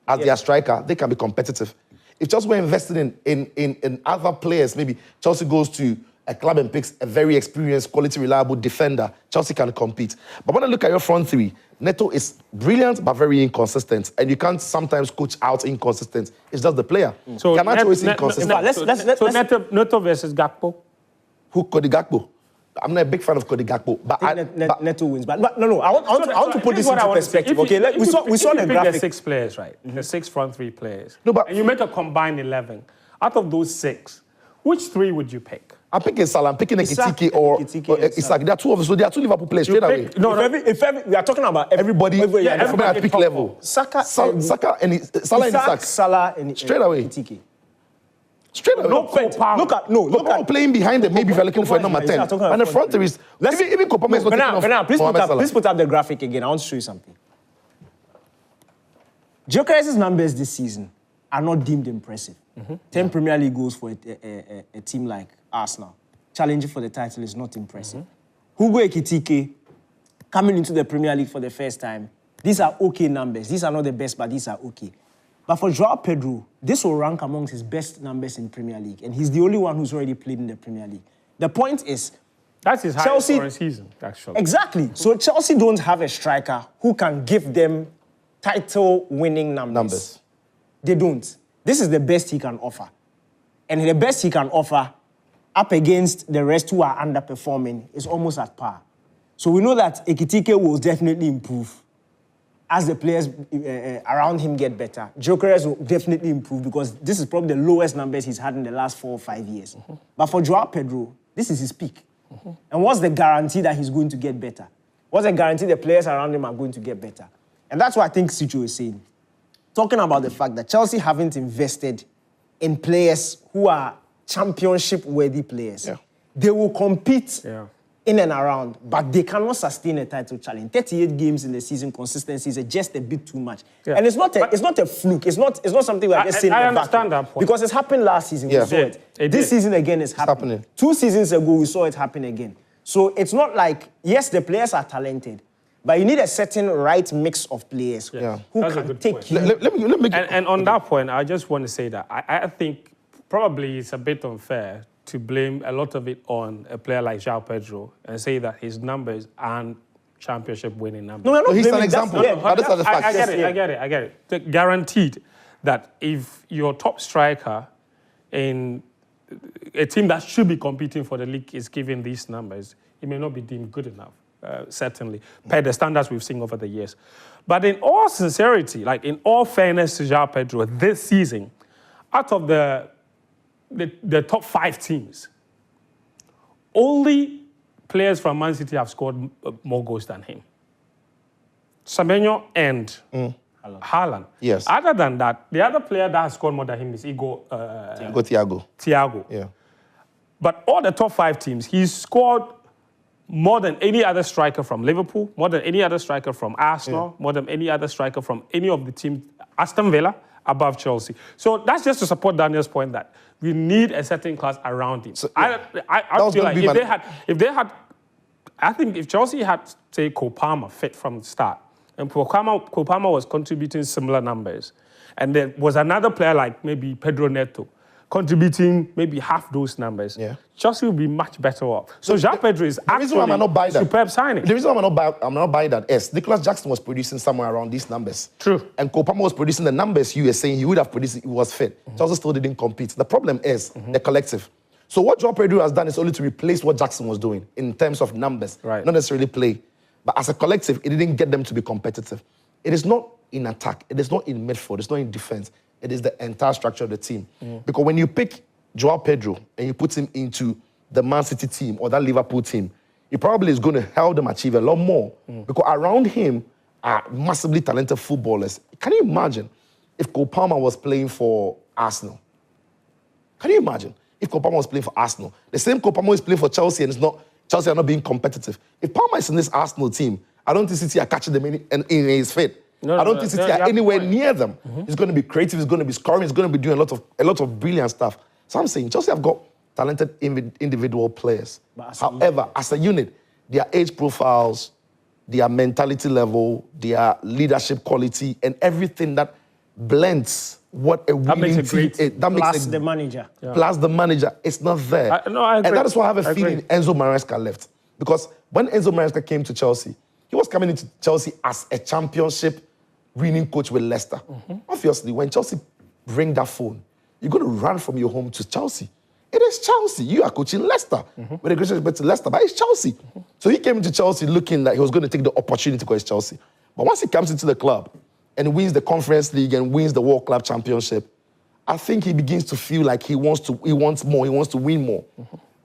as their striker, they can be competitive. If Chelsea were investing in other players, maybe Chelsea goes to a club and picks a very experienced, quality, reliable defender, Chelsea can compete. But when I look at your front three, Neto is brilliant but very inconsistent, and you can't sometimes coach out inconsistent. It's just the player. So Garnacho is inconsistent. Neto versus Gakpo. Who Cody Gakpo? I'm not a big fan of Cody Gakpo, but Neto wins. But no. I want to put this into perspective. Okay, we saw the graphic. The 6 players, right? The 6 front 3 players. No, but and you make a combined 11. Out of those 6, which 3 would you pick? I'm picking Salah, I'm picking Ekitike or Isak. There are 2 of us, so there are 2 Liverpool players straight away. We are talking about everybody at peak level. Salah and Isak. Salah and straight away. Ekitike. Straight away. Look at playing behind them. Maybe if you're looking for a number 10. And the front there is even Kopama is not taking off. Please put up the graphic again. I want to show you something. Gyökeres' numbers this season are not deemed impressive. 10 Premier League goals for a team like Arsenal. Challenging for the title is not impressive. Hugo Ekitike coming into the Premier League for the first time. These are okay numbers. These are not the best, but these are okay. But for João Pedro, this will rank amongst his best numbers in Premier League. And he's the only one who's already played in the Premier League. The point is, that's his highest scoring season, actually. Exactly. So Chelsea don't have a striker who can give them title-winning numbers. They don't. This is the best he can offer. And the best he can offer up against the rest who are underperforming is almost at par. So we know that Ekitike will definitely improve as the players around him get better. Gyökeres will definitely improve because this is probably the lowest numbers he's had in the last 4 or 5 years. But for João Pedro, this is his peak. And what's the guarantee that he's going to get better? What's the guarantee the players around him are going to get better? And that's what I think Sicho is saying. Talking about the fact that Chelsea haven't invested in players who are championship-worthy players. Yeah. They will compete in and around, but they cannot sustain a title challenge. 38 games in the season, consistency is just a bit too much. Yeah. And it's not a fluke. It's not something we're just saying. I understand that point. Because it's happened last season. Yeah. We saw it. This season again is happening. 2 seasons ago, we saw it happen again. So it's not like, yes, the players are talented, but you need a certain right mix of players who can take you. And on that point, I just want to say that I think probably it's a bit unfair to blame a lot of it on a player like João Pedro and say that his numbers aren't championship-winning numbers. No, he's an example. But those are the facts. I get it. Guaranteed that if your top striker in a team that should be competing for the league is giving these numbers, it may not be deemed good enough. certainly, per the standards we've seen over the years. But in all sincerity, like in all fairness to João Pedro, this season, out of the top 5 teams, only players from Man City have scored more goals than him. Semenyo and Haaland. Yes. Other than that, the other player that has scored more than him is Thiago. Yeah. But all the top 5 teams, he's scored more than any other striker from Liverpool, more than any other striker from Arsenal, more than any other striker from any of the teams, Aston Villa, above Chelsea. So that's just to support Daniel's point that we need a certain class around him. So, I feel like if they had, I think if Chelsea had, say, Cole Palmer fit from the start, and Cole Palmer was contributing similar numbers, and there was another player like maybe Pedro Neto, contributing maybe half those numbers, Chelsea will be much better off. So João Pedro is actually a superb signing. The reason why I'm not buying that is Nicholas Jackson was producing somewhere around these numbers. True. And Cole Palmer was producing the numbers you were saying he would have produced if he was fit. Chelsea still didn't compete. The problem is the collective. So what João Pedro has done is only to replace what Jackson was doing in terms of numbers, not necessarily play. But as a collective, it didn't get them to be competitive. It is not in attack. It is not in midfield. It's not in defense. It is the entire structure of the team. Because when you pick João Pedro and you put him into the Man City team or that Liverpool team, he probably is going to help them achieve a lot more. Because around him are massively talented footballers. Can you imagine if Cole Palmer was playing for Arsenal? Can you imagine if Cole Palmer was playing for Arsenal? The same Cole Palmer is playing for Chelsea and Chelsea are not being competitive. If Palmer is in this Arsenal team, I don't think City are catching them in his fit. I don't think City are anywhere near them. He's going to be creative, he's going to be scoring, he's going to be doing a lot of brilliant stuff. So I'm saying Chelsea have got talented individual players. However, as a unit, their age profiles, their mentality level, their leadership quality, and everything that blends what a winning team is. Plus the manager. Plus the manager, it's not there. I agree. And that is why I have a feeling Enzo Maresca left. Because when Enzo Maresca came to Chelsea, he was coming into Chelsea as a championship winning coach with Leicester. Obviously, when Chelsea bring that phone, you're going to run from your home to Chelsea. It is Chelsea. You are coaching Leicester. With a great respect to Leicester, but it's Chelsea. So he came into Chelsea looking like he was going to take the opportunity because it's Chelsea. But once he comes into the club and wins the Conference League and wins the World Club Championship, I think he begins to feel like he wants more, he wants to win more.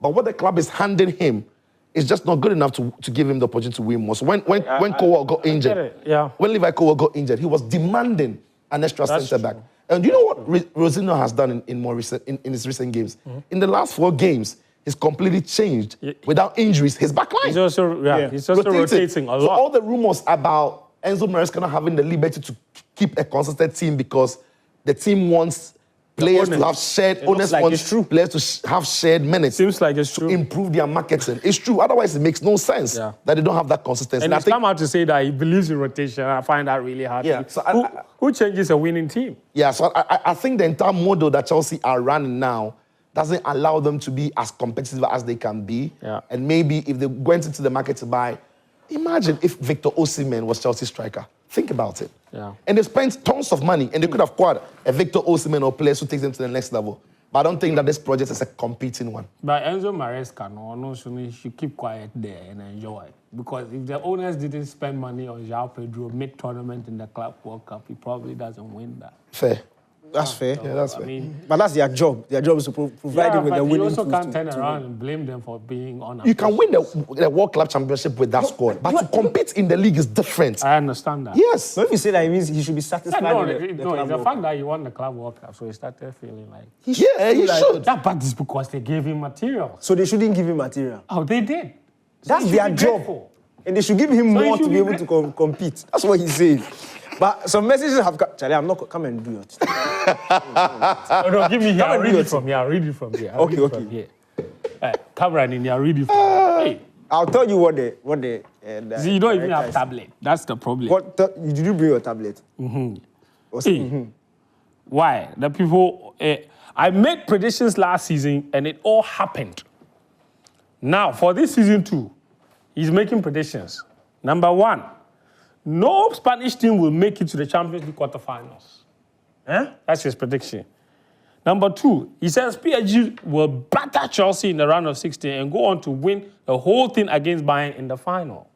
But what the club is handing him is just not good enough to give him the opportunity to win more. So when Cowell got injured, when Levi Cowell got injured, he was demanding an extra centre-back. And do you know what Rosino has done in his recent games? In the last 4 games, he's completely changed. Without injuries, his back line. He's also rotating a lot. So all the rumors about Enzo Maresca not having the liberty to keep a consistent team because the team wants players to have shared, owners want players to have shared minutes. Seems like it's true. To improve their marketing. It's true. Otherwise, it makes no sense that they don't have that consistency. And he's come out to say that he believes in rotation. I find that really hard. Yeah. So who changes a winning team? Yeah, so I think the entire model that Chelsea are running now doesn't allow them to be as competitive as they can be. Yeah. And maybe if they went into the market to buy, imagine if Victor Osimhen was Chelsea's striker. Think about it. Yeah. And they spent tons of money, and they could have acquired a Victor Osimhen or players who takes them to the next level. But I don't think that this project is a competing one. But Enzo Maresca, he should keep quiet there and enjoy. Because if the owners didn't spend money on João Pedro mid-tournament in the Club World Cup, he probably doesn't win that. Fair. That's fair. Yeah, that's fair. I mean, but that's their job. Their job is to provide them with the winning you also can't turn to around and blame them for being on. You can win the World Club Championship with that squad, but to compete in the league is different. I understand that. Yes. So if you say that, it means he should be satisfied with it's the fact that he won the Club World Cup, so he started feeling like... He should. That part is because they gave him material. So they shouldn't give him material. Oh, they did. That's their job. And they should give him more to be able to compete. That's what he's saying. But some messages have come. Charlie, I'm not... Come and do it. No, give me here. I'll read it from here. Okay. Camera in here. I'll read it from here. Hey. I'll tell you what the See, you don't even have tablet. That's the problem. Did you bring your tablet? Why? The people... I made predictions last season, and it all happened. Now, for this season 2, he's making predictions. Number 1, no Spanish team will make it to the Champions League quarterfinals. That's his prediction. Number 2, he says PSG will batter Chelsea in the round of 16 and go on to win the whole thing against Bayern in the final.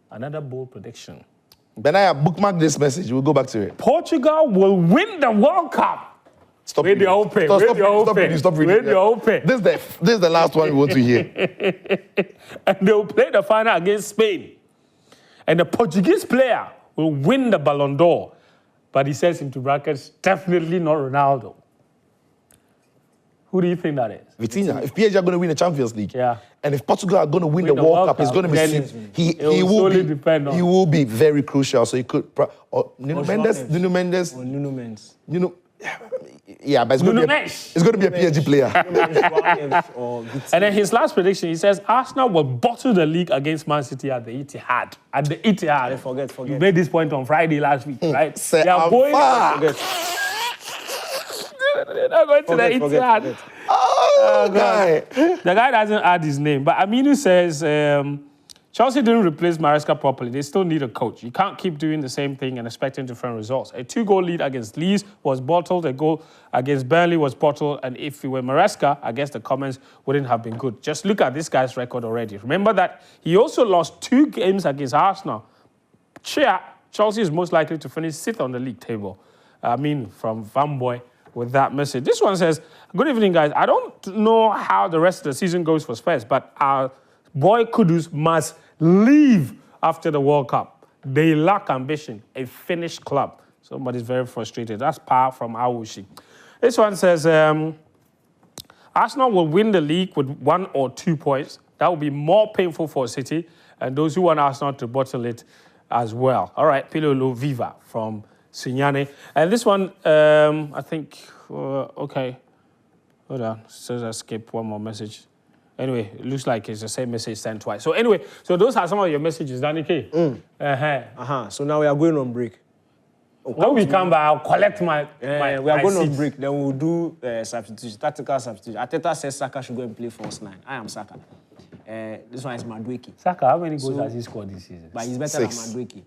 Another bold prediction. Benaya, bookmark this message. We'll go back to it. Portugal will win the World Cup. Stop Read reading. the open. Stop Read the open. reading. Stop reading. Read the open. This is the last one we want to hear. And they will play the final against Spain. And the Portuguese player will win the Ballon d'Or. But he says into brackets, definitely not Ronaldo. Who do you think that is? Vitinha. If PSG are going to win the Champions League, Yeah. and if Portugal are going to win the World Cup, it's going to be he will be very crucial. So he could Nuno Mendes. Yeah, but it's going to be a PSG player. And then his last prediction, he says Arsenal will bottle the league against Man City at the Etihad. At the Etihad. Forget. You made this point on Friday last week, right? They are going. They're not going to the Etihad. Oh, guy. The guy doesn't add his name, but Aminu says Chelsea didn't replace Maresca properly. They still need a coach. You can't keep doing the same thing and expecting different results. A 2-goal lead against Leeds was bottled. A goal against Burnley was bottled. And if it were Maresca, I guess the comments wouldn't have been good. Just look at this guy's record already. Remember that he also lost 2 games against Arsenal. Chelsea is most likely to finish 6th on the league table. From Van Boy with that message. This one says, good evening, guys. I don't know how the rest of the season goes for Spurs, but our boy Kudus must leave after the World Cup. They lack ambition, a finished club. Somebody's very frustrated. That's power from Awushi. This one says, Arsenal will win the league with 1 or 2 points. That will be more painful for City and those who want Arsenal to bottle it as well. All right, Pilolo Viva from Signane. And this one, I think, okay. Hold on, says I skipped one more message. Anyway, it looks like it's the same message sent twice. So anyway, those are some of your messages, Danny K. So now we are going on break. When we come back, I'll collect my we are going on break. Then we'll do substitution, tactical substitution. Ateta says Saka should go and play false 9. I am Saka. This one is Madueke. Saka, how many goals has he scored this season? But he's better than Madueke.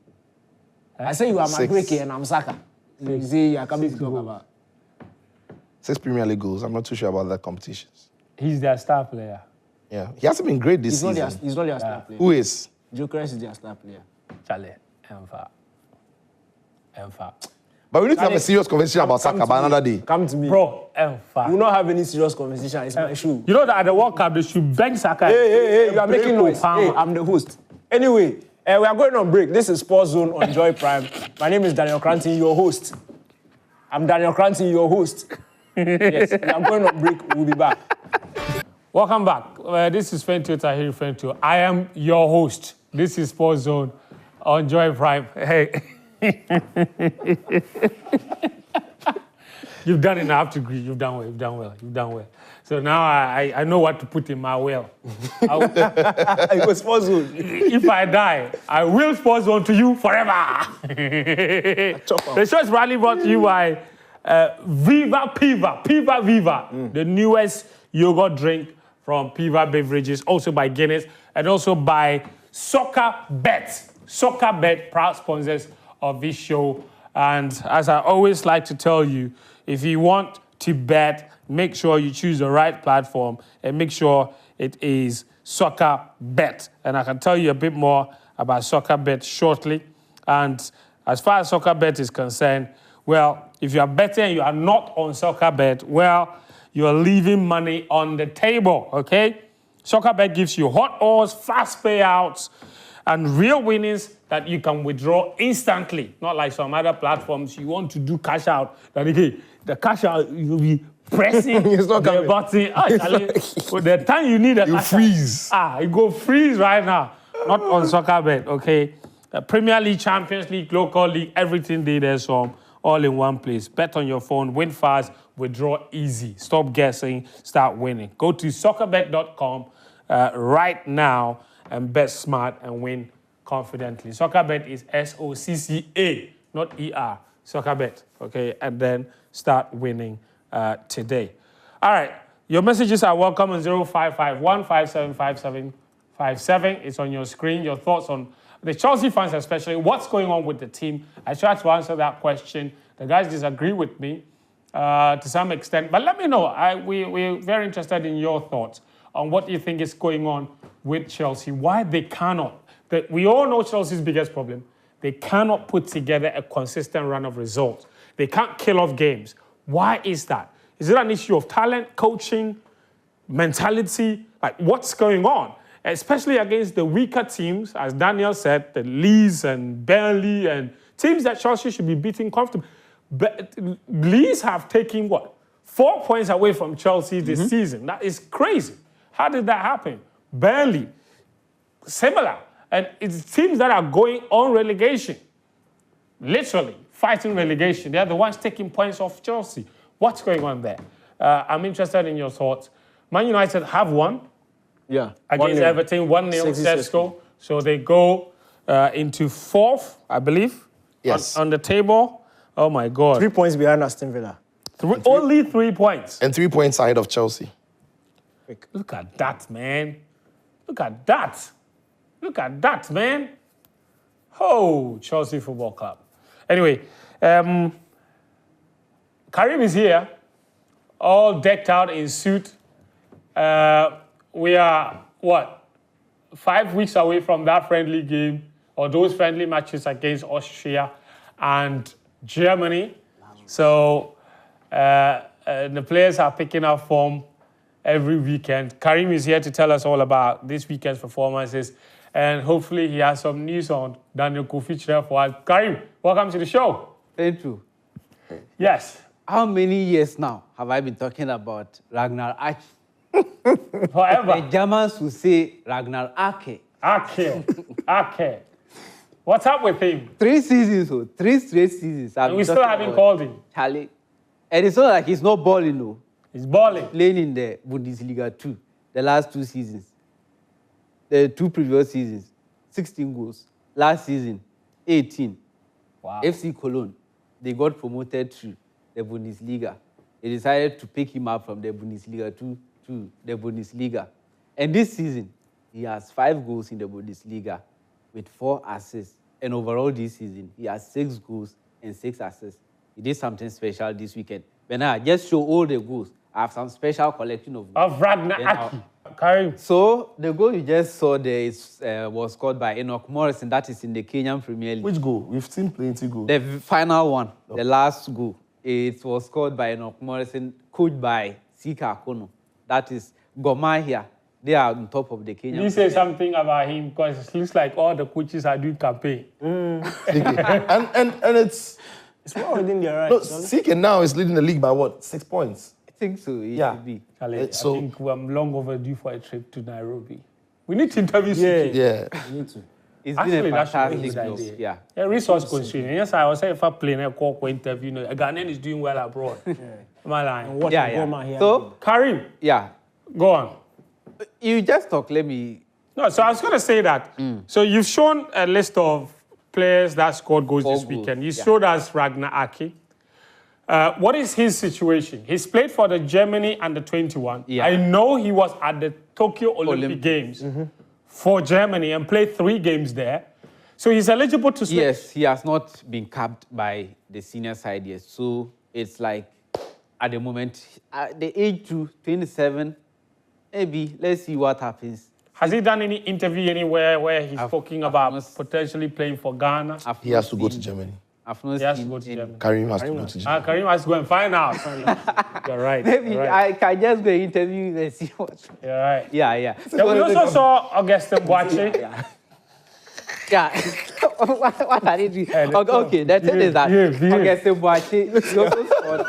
I say you are Madueke and I'm Saka. You say you are coming to talk about 6 Premier League goals. I'm not too sure about that competitions. He's their star player. Yeah, he hasn't been great this season. He's not their star player. Who is? Gyökeres is their star player. Charlie, Enfa. But we need to have a serious conversation about Saka by another day. Come to me. Bro, Enfa. We will not have any serious conversation. It's my shoe. You know that at the World Cup, they should bang Saka. Hey, you are making noise. Hey, I'm the host. Anyway, we are going on break. This is Sports Zone on Joy Prime. My name is Daniel Koranteng, your host. I'm Daniel Koranteng, your host. Yes, we are going on break. We'll be back. Welcome back. This is Fent Tahiri Fent. I am your host. This is Sports Zone on Joy Prime. Hey. You've done enough. I have to agree. You've done well. So now I know what to put in my will. It was Sports Zone. If I die, I will Sports Zone to you forever. The show is proudly brought to you by Viva, the newest yogurt drink from Piva Beverages, also by Guinness, and also by Soccer Bet. Soccer Bet, proud sponsors of this show. And as I always like to tell you, if you want to bet, make sure you choose the right platform and make sure it is Soccer Bet. And I can tell you a bit more about Soccer Bet shortly. And as far as Soccer Bet is concerned, well, if you are betting and you are not on Soccer Bet, well, you are leaving money on the table, okay? Soccer Bet gives you hot odds, fast payouts, and real winnings that you can withdraw instantly. Not like some other platforms, you want to do cash out. The cash out, you'll be pressing the button. With the time you need a you cash freeze. out, you go freeze right now. Not on Soccer Bet, okay? Premier League, Champions League, local league, everything there's some all in one place. Bet on your phone, win fast, withdraw easy. Stop guessing, start winning. Go to soccerbet.com right now and bet smart and win confidently. Soccerbet is SOCCA, not ER. Soccerbet, okay? And then start winning today. All right, your messages are welcome on 0551575757. It's on your screen. Your thoughts on the Chelsea fans especially, what's going on with the team? I tried to answer that question. The guys disagree with me to some extent, but let me know. We're very interested in your thoughts on what you think is going on with Chelsea, why they cannot We all know Chelsea's biggest problem. They cannot put together a consistent run of results. They can't kill off games. Why is that? Is it an issue of talent, coaching, mentality? Like, what's going on? Especially against the weaker teams, as Daniel said, the Leeds and Burnley and teams that Chelsea should be beating comfortably. But Leeds have taken, 4 points away from Chelsea this season. That is crazy. How did that happen? Burnley, similar. And it's teams that are going on relegation, literally fighting relegation. They're the ones taking points off Chelsea. What's going on there? I'm interested in your thoughts. Man United have won against Everton, 1-0 Sesko. So they go into fourth, I believe, on the table. Oh, my God. 3 points behind Aston Villa. Only 3 points. And 3 points ahead of Chelsea. Look at that, man. Look at that. Look at that, man. Oh, Chelsea Football Club. Anyway, Karim is here, all decked out in suit. We are, 5 weeks away from that friendly game, or those friendly matches against Austria and Germany. So the players are picking up form every weekend. Karim is here to tell us all about this weekend's performances. And hopefully he has some news on Daniel Kofi for us. Karim, welcome to the show. Thank you. Yes. How many years now have I been talking about Ragnar Ake? Forever. The Germans will say Ragnar Ake. Ake. What's up with him? 3 seasons, 3 straight seasons. And we still haven't called him. Charlie. And it's not like he's not balling, no. He's balling. Playing in the Bundesliga 2, the last 2 seasons. The 2 previous seasons, 16 goals. Last season, 18. Wow. FC Cologne, they got promoted to the Bundesliga. They decided to pick him up from the Bundesliga to the Bundesliga. And this season, he has 5 goals in the Bundesliga with 4 assists. And overall this season, he has 6 goals and 6 assists. He did something special this weekend. But now, just show all the goals. I have some special collection of goals. Of Ragnar Ake. Karim. So, the goal you just saw there was scored by Enoch Morrison. That is in the Kenyan Premier League. Which goal? We've seen plenty goals. The final one, the last goal, it was scored by Enoch Morrison, coached by Sika Akono. That is Goma here. They are on top of the Kenyan. Can you say something about him? Because it looks like all the coaches are doing campaign. and it's well within their rights. no, Sike now is leading the league by 6 points? I think so. It Yeah. should be. Charlie, I So- think I'm long overdue for a trip to Nairobi. We need to interview Yeah. Siki. Yeah. You need to. It's Actually, been a that should be a fantastic good job. idea. Yeah. Yeah, resource constraint. Yes, I was saying if I play a call interview, a Ghanaian is doing well abroad. Am I lying? What Yeah, yeah. Goma here. So, Karim, yeah. go on. You just talk. Let me. No, so I was going to say that. So you've shown a list of players that scored goals 4 this goals, weekend. You yeah. showed us Ragnar Ake. What is his situation? He's played for the Germany under 21. Yeah. I know he was at the Tokyo Olympic Games for Germany and played 3 games there. So he's eligible to switch. Yes, he has not been capped by the senior side yet. So it's like, at the moment, at the age to 27, maybe let's see what happens. Has he done any interview anywhere where he's talking about not- potentially playing for Ghana? He has to go to Germany. I've not He has to seen go to any- Germany. Karim has to go to Germany. Karim has to go and find out. You're right. Maybe You're right. I can just go interview and see what. You're right. Yeah. Then we also saw Augustin Boache. Yeah. what are they doing? Okay, the thing is that behave. Augustin Boache he also scored.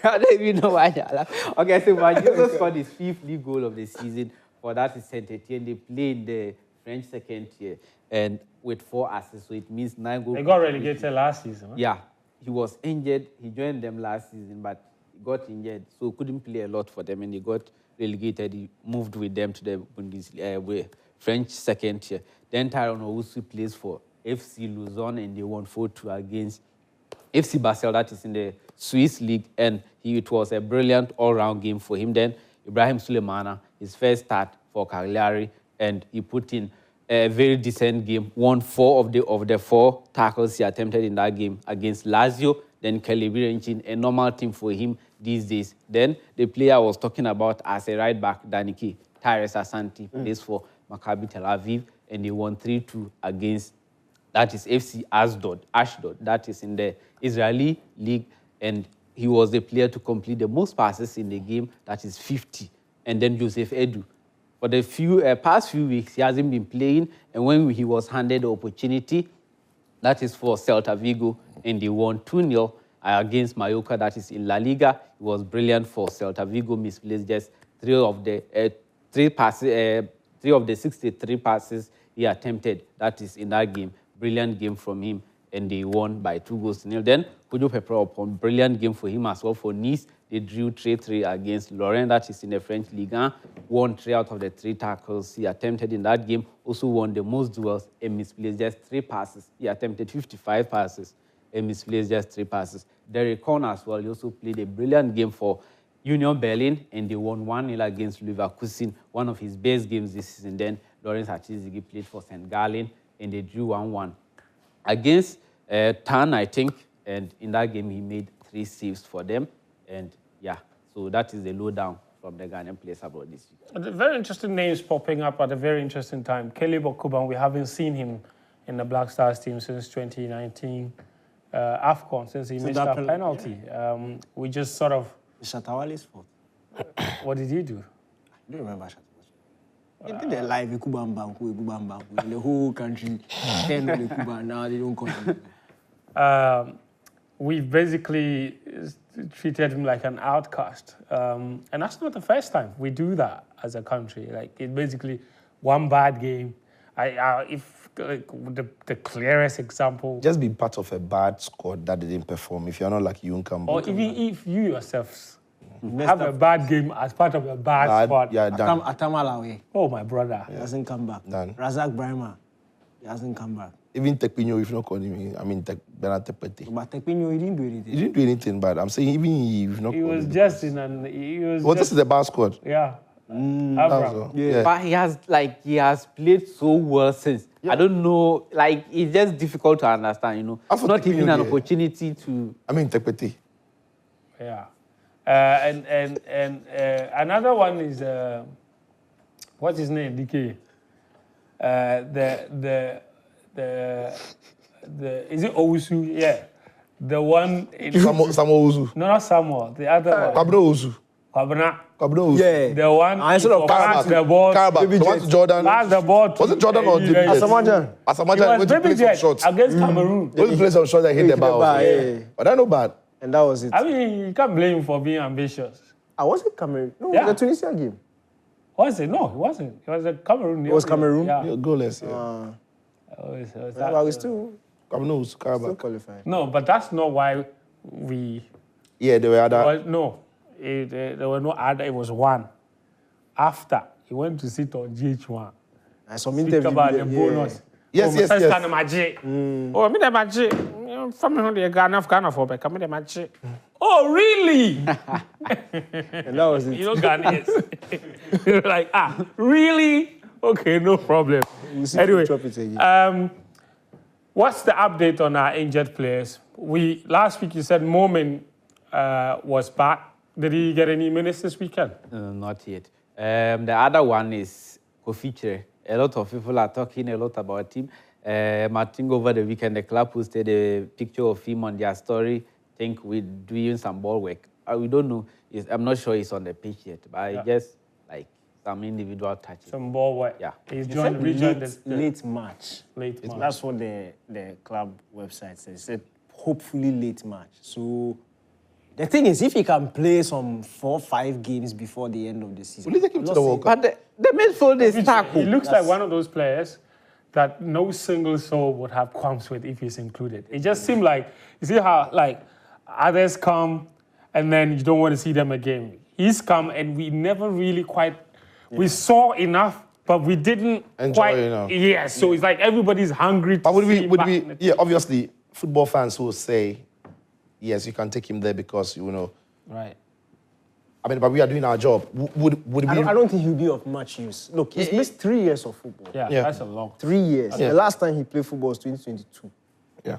I don't even know why they are laughing. Augustin Boache also scored his 5th league goal of the season. For that is Saint-Etienne. They play in the French second tier and with 4 assists, so it means 9 goals. They got relegated last season. Huh? Yeah, he was injured. He joined them last season, but he got injured, so couldn't play a lot for them, and he got relegated. He moved with them to the Bundesliga, French second tier. Then Tyrone Owusu plays for FC Luzon, and they won 4-2 against FC Basel, that is in the Swiss league, and it was a brilliant all-round game for him. Then Ibrahim Sulemana, his first start for Cagliari, and he put in a very decent game, won 4 of the 4 tackles he attempted in that game against Lazio. Then Kelly Birenchin, a normal team for him these days. Then the player I was talking about as a right back, Daniki, Tyrese Asante, plays for Maccabi Tel Aviv. and they won 3-2 against, that is FC Ashdod, that is in the Israeli League, and he was the player to complete the most passes in the game, that is 50. And then Joseph Edu. For the past few weeks, he hasn't been playing, and when he was handed the opportunity, that is for Celta Vigo, and they won 2-0 against Mallorca, that is in La Liga. It was brilliant for Celta Vigo, misplaced just three of the 63 passes he attempted, that is in that game. Brilliant game from him, and they won by 2-0. Then Kojo Pepper upon brilliant game for him as well. For Nice, they drew 3-3 against Lorient, that is in the French Liga. Won 3 out of the 3 tackles he attempted in that game. Also won the most duels and misplaced just 3 passes. He attempted 55 passes and misplaced just 3 passes. Derek Korn as well, he also played a brilliant game for Union Berlin, and they won 1-0 against Leverkusen, one of his best games this season. Then Lawrence Achizigi played for St. Gallen, and they drew 1-1 against Tan, I think, and in that game he made 3 saves for them. And yeah, so that is the lowdown from the Ghanaian players abroad this week. Very interesting names popping up at a very interesting time. Caleb Okuban, we haven't seen him in the Black Stars team since 2019 AFCON, since he missed that penalty. We just sort of... Shatawale's fault. What did he do? I don't remember Shatawale. They did a live Ekuban Banku, in the whole country. 10 of Ekuban, now they don't continue. We've basically treated him like an outcast. And that's not the first time we do that as a country. Like, it's basically one bad game. The clearest example... Just be part of a bad squad that didn't perform if you're not like Yunkam. Or even if you yourselves have a bad game as part of a bad squad. Yeah, done. Atamalawe. Oh, my brother. He hasn't come back. Done. Razak Brahma. He hasn't come back. Even Tekpinyo, if you're not calling me, I mean, Bernard Tepete. But Tekpinyo, he didn't do anything. He didn't do anything bad. I'm saying even if you're not He calling was me, just in an... He was well, just, this is the bad squad. Yeah. Abraham. Also. Yeah. But he has played so well since. I don't know, like, it's just difficult to understand, you know. Not even an opportunity to... I mean, Tepete. Yeah. And another one is, what's his name, DK? Is it Owusu? Yeah. The one... Samuel Ozu. No, not Samuel. The other one. Kwabena Ozu. Kwabena. Kwabena Ozu. Yeah. The one... I sort of pass the ball. Karabakh. The one to Jordan. Pass the ball. Was it Jordan or David? Asamajan. Asamajan went to play some shots. Against Cameroon. Went to play some shots that hit the bar. Yeah. But that's not bad. And that was it. I mean, you can't blame him for being ambitious. I wasn't Cameroon. No, Yeah. the Tunisia game. Was it? No, it wasn't. It was a Cameroon. It was Cameroon? Yeah. Yeah, goalless, yeah. But we still Kwabena Ozu, Karabakh. qualified. No, but that's not why we... Yeah, there were other... No, there were no other. It was one. After, he went to sit on GH1. I saw Speak interview. about the bonus. Yes, yes, yes. Oh, I mean the magic. From the Ghana for back. I mean the magic. Oh, really? And that was it. You know Ghanaians. You're like, really? Okay, no problem. We'll see Anyway, if we drop it again. what's the update on our injured players? Last week you said Momin was back. Did he get any minutes this weekend? Not yet. The other one is Kofiche. A lot of people are talking a lot about him. I think over the weekend, the club posted a picture of him on their story. I think we're doing some ball work. We don't know. I'm not sure he's on the pitch yet, but I guess like some individual touches. Some ball work. Yeah. He's He joined said late March. late March. That's what the club website says. It said hopefully late March. So the thing is, if he can play some 4-5 games before the end of the season, Will he take him to the World Cup? But the midfield is stuck. He looks like one of those players that no single soul would have qualms with if he's included. It just seemed like, you see how like others come and then you don't want to see them again. He's come and we never really quite, we saw enough, but we didn't Enjoy quite. enough. Yeah, so it's like everybody's hungry to But see back in the yeah, obviously, football fans will say, yes, you can take him there because, you know. Right. I mean, but we are doing our job. Would we... I don't think he'll be of much use. Look, he's missed 3 years of football. Yeah, Yeah. that's a long. 3 years. Yeah. The last time he played football was 2022.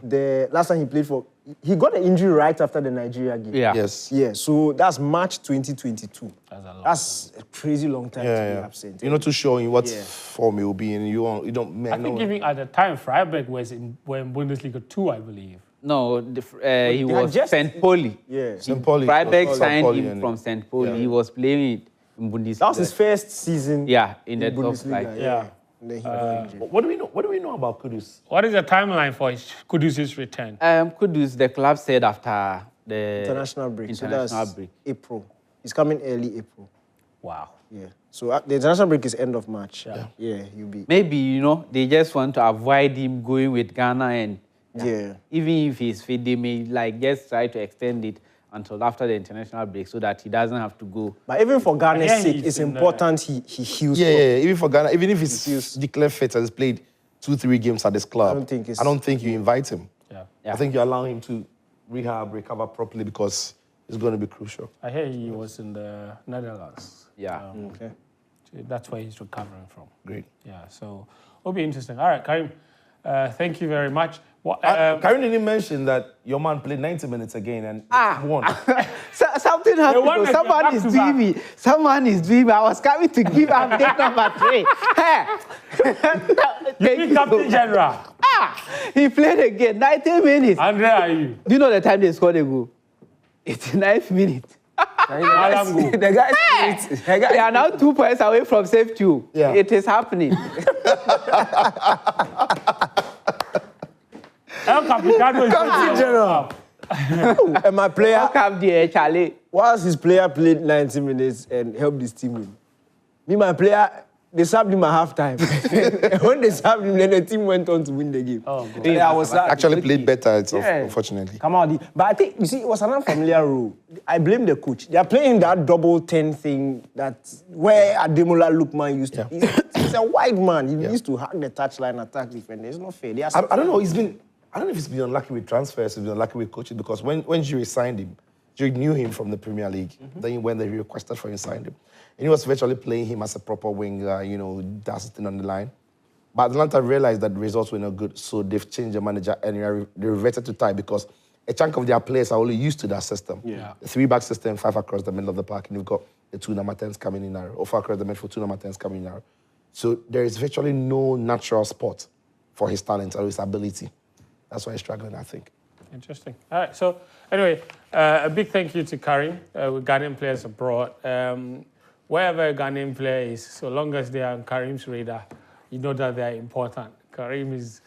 the last time he played for, he got an injury right after the Nigeria game. Yeah. Yes. Yeah, so that's March 2022. That's a long That's a crazy long time to be absent. You're not too sure in what form he will be in. You don't. Man, I think even at the time, Freiburg was in Bundesliga 2, I believe. No, he was just- St. Pauli. Yeah. St. Pauli. Freiburg St. signed Pauli him and- from St. Pauli. He was playing in Bundesliga. That was his first season. Yeah, in the top Bundesliga. flight. Yeah. And then he got injured. What do we know? What do we know about Kudus? What is the timeline for Kudus' return? Kudus, the club said after the International break. International so that's break. April. He's coming early April. Wow. Yeah. So the international break is end of March. Yeah, he'll be. Maybe, they just want to avoid him going with Ghana and Yeah. even if he's fit, they may just try to extend it until after the international break so that he doesn't have to go. But even for Ghana's Yeah, sake, he's it's in the- important he heals. Yeah. Even for Ghana, even if he's declared fit and has played 2-3 games at this club, I don't think you invite him. Yeah. Yeah. I think you allow him to recover properly because it's going to be crucial. I hear he was in the Netherlands. Yeah. Okay. So that's where he's recovering from. Great. Yeah, so it'll be interesting. All right, Karim, thank you very much. What, Karen didn't mention that your man played 90 minutes again and won. Something happened. one that Someone back is to doing me. Someone is doing me. I was coming to give update number 3. Hey. you Captain General. He played again. 90 minutes. Andre, are you? Do you know the time they scored a goal? 89th minute. Alam go. The guys, They are now 2 points away from safety. Yeah. It is happening. El Capitano is Captain General. And my player, Welcome there, Charlie. whilst his player played 90 minutes and helped his team win, me, my player, they subbed him at halftime. And when they subbed him, then the team went on to win the game. Oh, God. Yeah, I was sad. Actually played better, Yeah. unfortunately. Come on, but I think, you see, it was an unfamiliar rule. I blame the coach. They are playing that double 10 thing that where Ademola Lookman used to. He's a wide man. He used to hack the touchline, attack defender. It's not fair. They are I don't know. I don't know if he's been unlucky with transfers, he's been unlucky with coaching because when Jury signed him, Jury knew him from the Premier League. Then he went there, he requested for him, signed him. And he was virtually playing him as a proper winger, that's the thing on the line. But Atlanta realized that the results were not good, so they've changed the manager and they reverted to tie because a chunk of their players are only used to that system. Yeah. The 3-back system, 5 across the middle of the park, and you've got the 2 number 10s coming in narrow, or 4 across the middle for 2 number 10s coming in narrow. So there is virtually no natural spot for his talent or his ability. That's why he's struggling, I think. Interesting. All right. So anyway, a big thank you to Karim with Ghanaian players abroad. Wherever a Ghanaian player is, so long as they are on Karim's radar, you know that they are important. Karim is,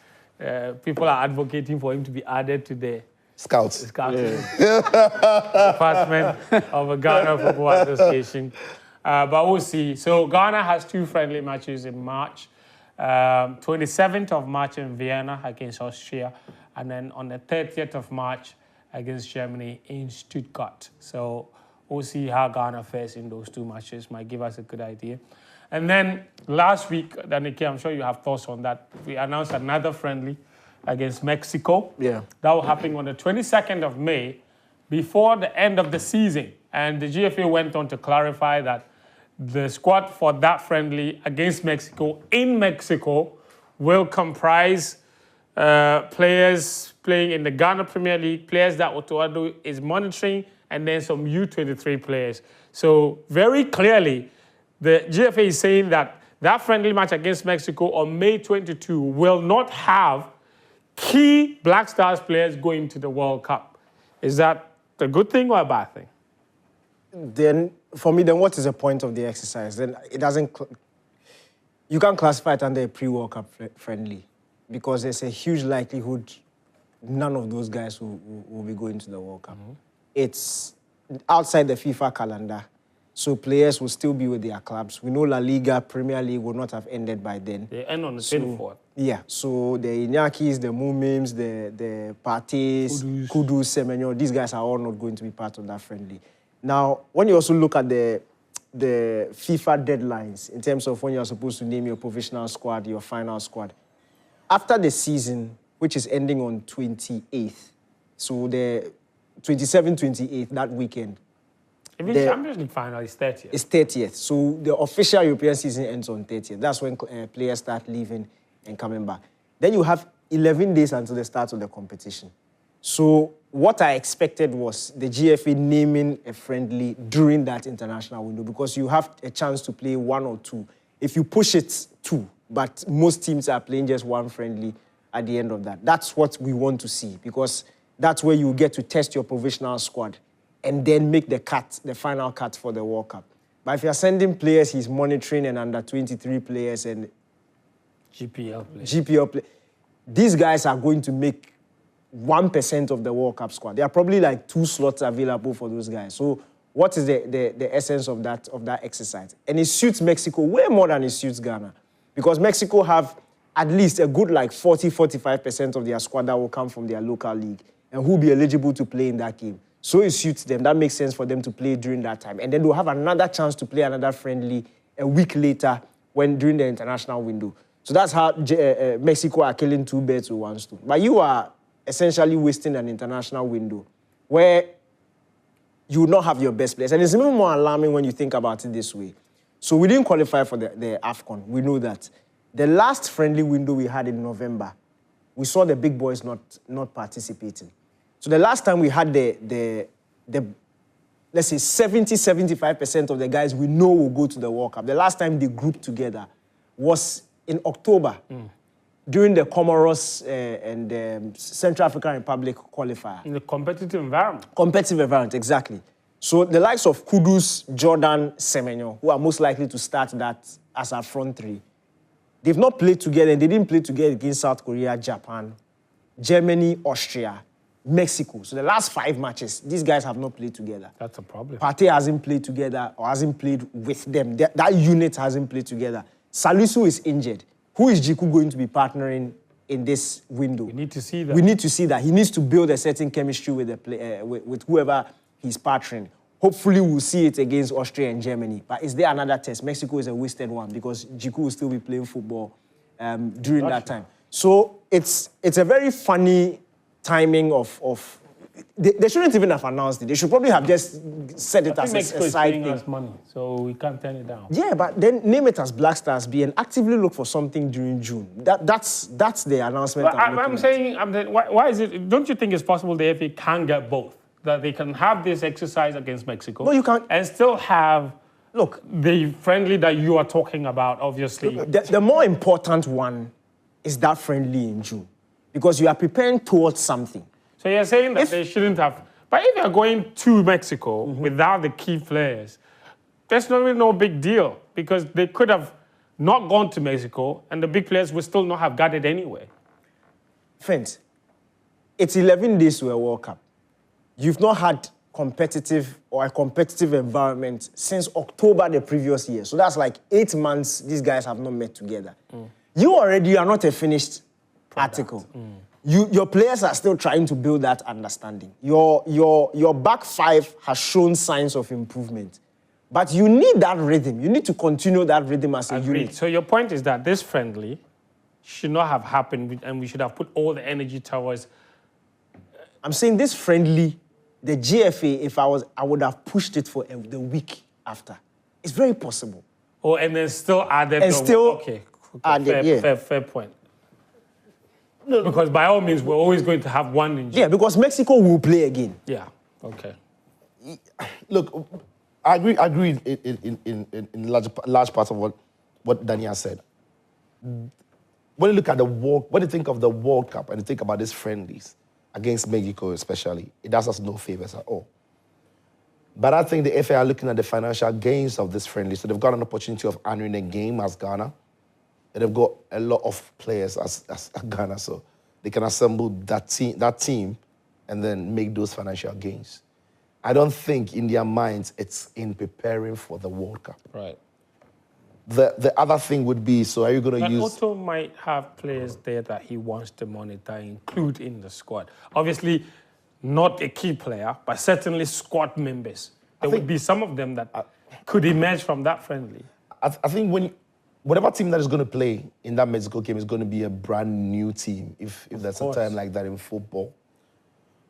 people are advocating for him to be added to the Scouts. scouting department of the Ghana Football Association. But we'll see. So Ghana has 2 friendly matches in March. 27th of March in Vienna against Austria, and then on the 30th of March against Germany in Stuttgart. So we'll see how Ghana fares in those 2 matches. Might give us a good idea. And then last week, Danike, I'm sure you have thoughts on that. We announced another friendly against Mexico. Yeah. That will happen on the 22nd of May, before the end of the season. And the GFA went on to clarify that the squad for that friendly against Mexico in Mexico will comprise players playing in the Ghana Premier League, players that Otoado is monitoring, and then some U23 players. So very clearly, the GFA is saying that that friendly match against Mexico on May 22 will not have key Black Stars players going to the World Cup. Is that a good thing or a bad thing? Then, for me, then what is the point of the exercise? Then it doesn't... You can't classify it under a pre-World Cup friendly because there's a huge likelihood none of those guys will be going to the World Cup. It's outside the FIFA calendar, so players will still be with their clubs. We know La Liga, Premier League will not have ended by then. They end on the 24th. Yeah, so the Iñakis, the Mumims, the Partes, Kudus, Semenyo, these guys are all not going to be part of that friendly. Now, when you also look at the FIFA deadlines in terms of when you're supposed to name your provisional squad, your final squad, after the season, which is ending on 28th, so the 27th, 28th, that weekend, Even the Champions League final is 30th. it's 30th. So the official European season ends on 30th. That's when players start leaving and coming back. Then you have 11 days until the start of the competition. So what I expected was the GFA naming a friendly during that international window because you have a chance to play 1 or 2. If you push it, 2. But most teams are playing just 1 friendly at the end of that. That's what we want to see because that's where you get to test your provisional squad and then make the cut, the final cut for the World Cup. But if you're sending players, he's monitoring and under 23 players and GPL players. These guys are going to make 1% of the World Cup squad. There are probably like 2 slots available for those guys. So what is the essence of that exercise? And it suits Mexico way more than it suits Ghana. Because Mexico have at least a good like 40-45% of their squad that will come from their local league and who will be eligible to play in that game. So it suits them. That makes sense for them to play during that time. And then they'll have another chance to play another friendly a week later during the international window. So that's how Mexico are killing 2 birds with 1 stone. But you are essentially wasting an international window where you will not have your best players. And it's even more alarming when you think about it this way. So we didn't qualify for the AFCON. We know that. The last friendly window we had in November, we saw the big boys not participating. So the last time we had the let's say 70-75% of the guys we know will go to the World Cup. The last time they grouped together was in October during the Comoros and Central African Republic qualifier. In a competitive environment. Competitive environment, exactly. So the likes of Kudus, Jordan, Semenyo, who are most likely to start that as our front 3, they've not played together, and they didn't play together against South Korea, Japan, Germany, Austria, Mexico. So the last 5 matches, these guys have not played together. That's a problem. Partey hasn't played together or hasn't played with them. That unit hasn't played together. Salisu is injured. Who is Jiku going to be partnering in this window? We need to see that. We need to see that. He needs to build a certain chemistry with whoever he's partnering. Hopefully, we'll see it against Austria and Germany. But is there another test? Mexico is a wasted one because Jiku will still be playing football during that time. So it's a very funny timing of they shouldn't even have announced it. They should probably have just said it as a side thing. Us money, so we can't turn it down. Yeah, but then name it as Black Stars B and actively look for something during June. That's the announcement. But I'm saying, why is it? Don't you think it's possible the FA can get both? That they can have this exercise against Mexico, No, you can't. And still have the friendly that you are talking about. Obviously, the more important one is that friendly in June, because you are preparing towards something. So you're saying that they shouldn't have. But if you're going to Mexico without the key players, there's really no big deal because they could have not gone to Mexico and the big players would still not have got it anyway. Fent, it's 11 days to a World Cup. You've not had a competitive environment since October the previous year. So that's like 8 months these guys have not met together. You already are not a finished article. Your players are still trying to build that understanding. Your back 5 has shown signs of improvement. But you need that rhythm. You need to continue that rhythm as a unit. So your point is that this friendly should not have happened and we should have put all the energy towards... I'm saying this friendly, the GFA, I would have pushed it for the week after. It's very possible. Oh, and then still added... Okay, fair point. No, because by all means, we're always going to have one in June. Yeah, because Mexico will play again. Yeah, okay. Look, I agree in large parts of what Daniel said. When you look at when you think of the World Cup and you think about these friendlies against Mexico especially, it does us no favors at all. But I think the FA are looking at the financial gains of this friendly, so they've got an opportunity of honoring a game as Ghana. And they've got a lot of players as Ghana, so they can assemble that team and then make those financial gains. I don't think in their minds it's in preparing for the World Cup. Right. The other thing would be, so are you going to use... Otto might have players there that he wants to monitor, include in the squad. Obviously, not a key player, but certainly squad members. There would be some of them that could emerge from that friendly. I think whatever team that is going to play in that Mexico game is going to be a brand new team, if there's a term like that in football.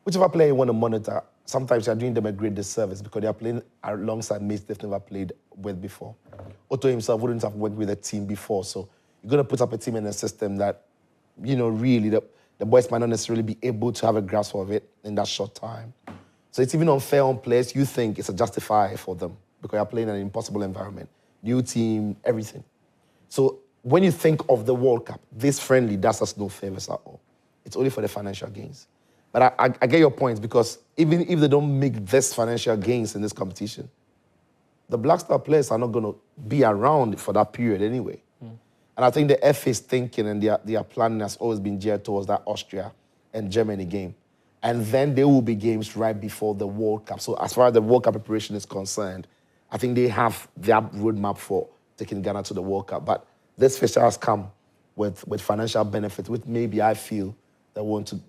Whichever player you want to monitor, sometimes you're doing them a great disservice because they're playing alongside mates they've never played with before. Otto himself wouldn't have worked with a team before, so you're going to put up a team in a system that really, the boys might not necessarily be able to have a grasp of it in that short time. So it's even unfair on players. You think it's a justifier for them because you're playing in an impossible environment. New team, everything. So when you think of the World Cup, this friendly does us no favors at all. It's only for the financial gains. But I get your point because even if they don't make this financial gains in this competition, the Black Star players are not going to be around for that period anyway. And I think the FA's thinking and their planning has always been geared towards that Austria and Germany game. And then there will be games right before the World Cup. So as far as the World Cup preparation is concerned, I think they have their roadmap for taking Ghana to the World Cup. But this fixture has come with financial benefits, which maybe I feel they want to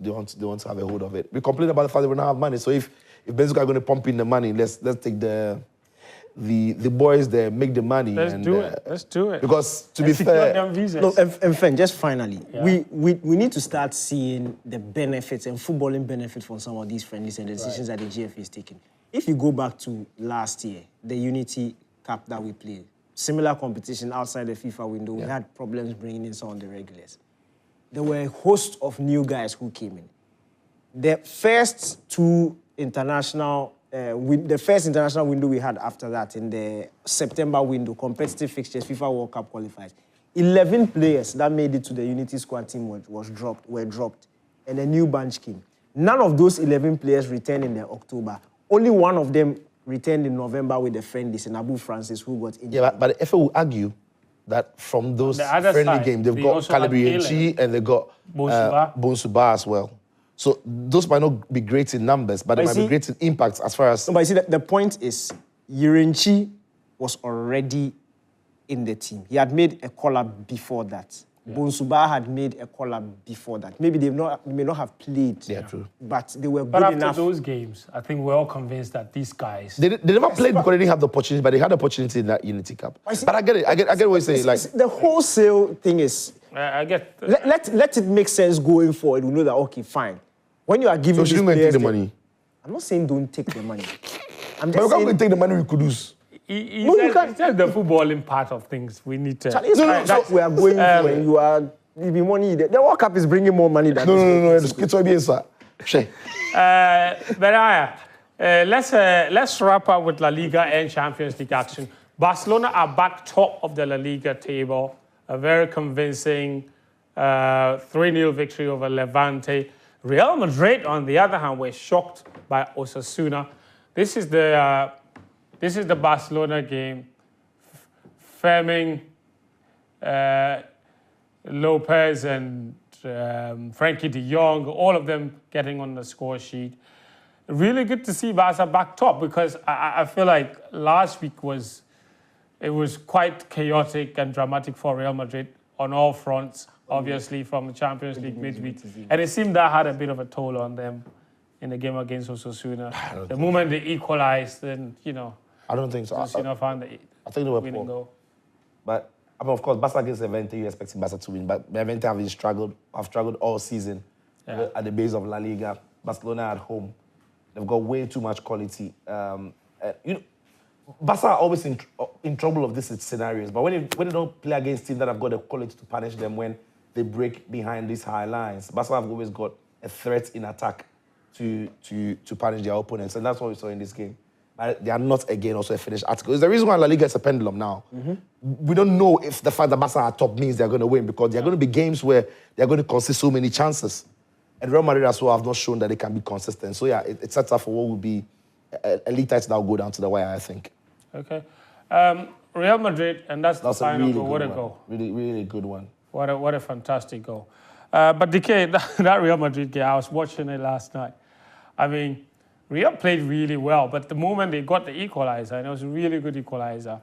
have a hold of it. We complain about the fact that we don't have money. So if Benzuka are going to pump in the money, let's take the boys there, make the money. Let's do it. Because to be fair, No, and Fent, just finally, we need to start seeing the benefits and footballing benefits from some of these friendlies and the decisions that the GFA is taking. If you go back to last year, the Unity Cup that we played, similar competition outside the FIFA window, we had problems bringing in some of the regulars. There were a host of new guys who came in. The first international window we had after that, in the September window, competitive fixtures, FIFA World Cup qualifiers, 11 players that made it to the Unity squad team were dropped, and a new bunch came. None of those 11 players returned in October. Only one of them returned in November with the friendlies, and Abu Francis, who got injured. Yeah, but the FA will argue that from those friendly games, they've got Calabria and they got Bonsuba as well. So those might not be great in numbers, but they might be great in impact as far as... No, but you see, the point is, Yirinchi was already in the team. He had made a call-up before that. Yeah. Bonsuba had made a call-up before that. Maybe they may not have played, true. But they were good enough. But after those games, I think we're all convinced that these guys... They never played because they didn't have the opportunity, but they had the opportunity in that Unity Cup. But I get it. I get what you're saying. Like, the wholesale thing is... I get... Let it make sense going forward. We know that, okay, fine. When you are giving these players... take the money. I'm not saying don't take the money. I'm just saying... But take the money we could lose. You can't. It's just the footballing part of things. We need to... Charlie, so we are going for and you are... The money, the World Cup is bringing more money than No. It's all being sir. Let's wrap up with La Liga and Champions League action. Barcelona are back top of the La Liga table. A very convincing 3-0 victory over Levante. Real Madrid, on the other hand, were shocked by Osasuna. This is the Barcelona game. Firming, Lopez and Frankie de Jong, all of them getting on the score sheet. Really good to see Barca back top because I feel like last week was quite chaotic and dramatic for Real Madrid on all fronts, obviously from the Champions League midweek. And it seemed that had a bit of a toll on them in the game against Osasuna. The moment they equalized, then, I don't think so. Osasuna found the winning goal. But I mean, of course, Barca against Levante, you're expecting Barca to win. But Levante have struggled all season at the base of La Liga. Barcelona at home, they've got way too much quality. Barca are always in trouble of these scenarios. But when they don't play against teams that have got the quality to punish them when they break behind these high lines, Barca have always got a threat in attack to punish their opponents. And that's what we saw in this game. They are not, again, also a finished article. It's the reason why La Liga is a pendulum now. We don't know if the fact that Barca are top means they're going to win because there are going to be games where they're going to concede so many chances. And Real Madrid as well have not shown that they can be consistent. So, it sets up for what will be a league title that will go down to the wire, I think. Okay. Real Madrid, and that's the final goal. What a goal. Really, really good one. What a fantastic goal. But DK, that Real Madrid game, I was watching it last night. I mean... Real played really well, but the moment they got the equalizer, and it was a really good equalizer,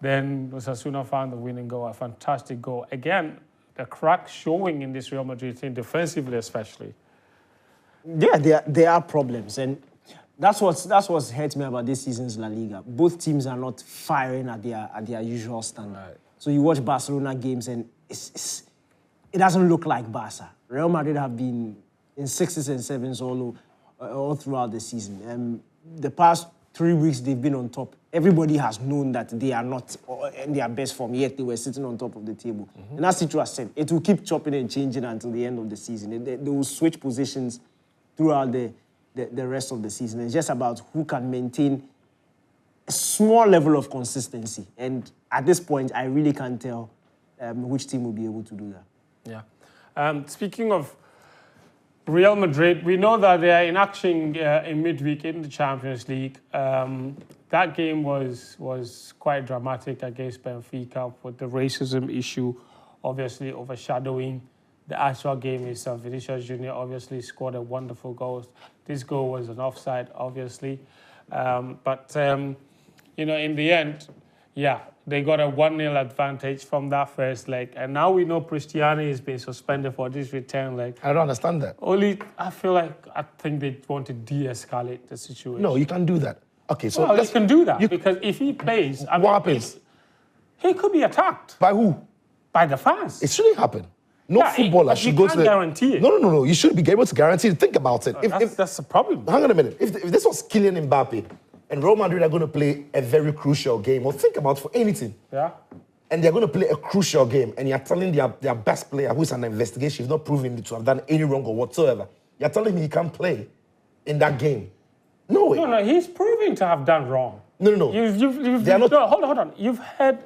then Osasuna found the winning goal, a fantastic goal. Again, the crack showing in this Real Madrid team, defensively especially. Yeah, there are problems, and that's what's hurt me about this season's La Liga. Both teams are not firing at their usual standard. Right. So you watch Barcelona games, and it doesn't look like Barca. Real Madrid have been in 6s and 7s all throughout the season. The past 3 weeks, they've been on top everybody has known that they are not in their best form, yet they were sitting on top of the table. And as Cicho has said, it will keep chopping and changing until the end of the season. They will switch positions throughout the rest of the season. It's just about who can maintain a small level of consistency. And at this point, I really can't tell which team will be able to do that. Yeah. Speaking of Real Madrid, we know that they are in action in midweek in the Champions League. That game was quite dramatic against Benfica with the racism issue obviously overshadowing the actual game itself. Vinicius Junior obviously scored a wonderful goal. This goal was an offside, obviously. But in the end, yeah, they got a 1-0 advantage from that first leg. And now we know Cristiano is being suspended for this return leg. I don't understand that. I think they want to de-escalate the situation. No, you can't do that. Okay, so... Well, you can do that because if he plays... What happens? He could be attacked. By who? By the fans. It shouldn't happen. No footballer should go to the... You can't guarantee it. No. You should be able to guarantee it. Think about it. That's the problem. Hang on a minute. If this was Kylian Mbappe and Real Madrid are going to play a very crucial game, or think about for anything. Yeah. And they're going to play a crucial game, and you're telling their best player, who's under investigation, is not proven to have done any wrong or whatsoever, you're telling me he can't play in that game. No way. No, he's proving to have done wrong. No. Hold on. You've heard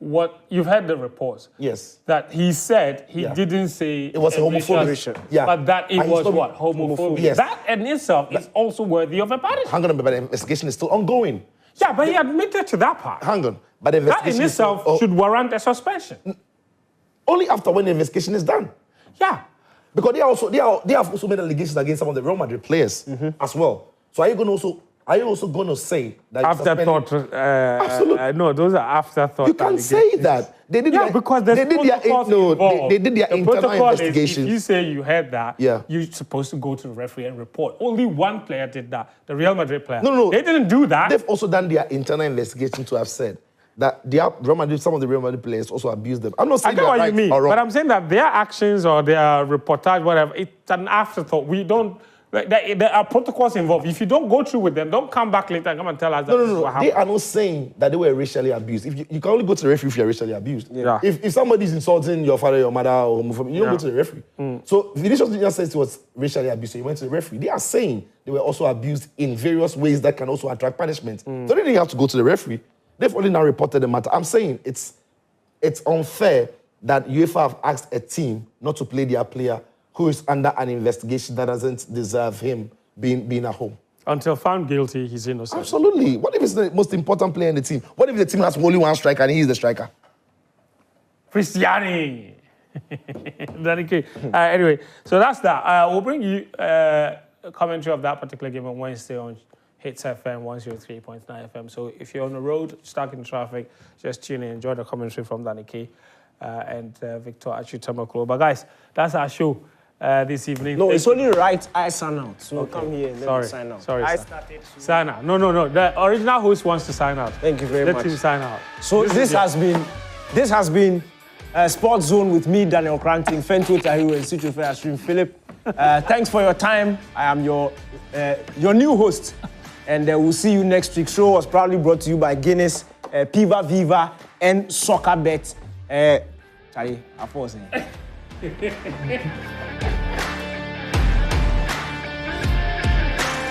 the reports. Yes. That he said he didn't say it was homophobic. Yeah. But that it was what? Homophobic. Yes. That in itself is also worthy of a punishment. Hang on, but the investigation is still ongoing. Yeah, but he admitted to that part. Hang on. But the investigation that in itself should warrant a suspension. Only after when the investigation is done. Yeah. Because they have also made allegations against some of the Real Madrid players as well. So are you also going to say that afterthought? Absolutely. No, those are afterthought. You can't say that. They did because there's protocols involved. They did their internal investigation. If you say you heard that, you're supposed to go to the referee and report. Only one player did that, the Real Madrid player. No. They didn't do that. They've also done their internal investigation to have said that some of the Real Madrid players also abused them. I'm not saying I get what right you mean, or wrong. but I'm saying that their actions or their reportage, whatever, it's an afterthought. We don't... There are protocols involved. If you don't go through with them, don't come back later and come and tell us that this is what happened. They are not saying that they were racially abused. If you can only go to the referee if you're racially abused. Yeah. If somebody's insulting your father, your mother, or homophobic, you don't go to the referee. So Vinicius just says he was racially abused, so he went to the referee. They are saying they were also abused in various ways that can also attract punishment. So they didn't have to go to the referee. They've only now reported the matter. I'm saying it's unfair that UEFA have asked a team not to play their player who is under an investigation that doesn't deserve him being at home. Until found guilty, he's innocent. Absolutely. What if he's the most important player in the team? What if the team has only one striker and he's the striker? Cristiano. Anyway, so that's that. We'll bring you a commentary of that particular game on Wednesday on Hits FM 103.9 FM. So if you're on the road, stuck in traffic, just tune in, enjoy the commentary from Danny K and Victor Achutamaklo. But guys, that's our show this evening. No, it's only right I sign out. So come here and let me sign out. Sorry, I sir. started. Sign out. No. The original host wants to sign out. Thank you very much. Let him sign out. So this has been Sports Zone with me, Daniel Koranteng, Fent and Cicho Stream Philip. Thanks for your time. I am your new host. And we'll see you next week. Show was proudly brought to you by Guinness, Piva Viva, and Soccer Bet. Charlie, I pause.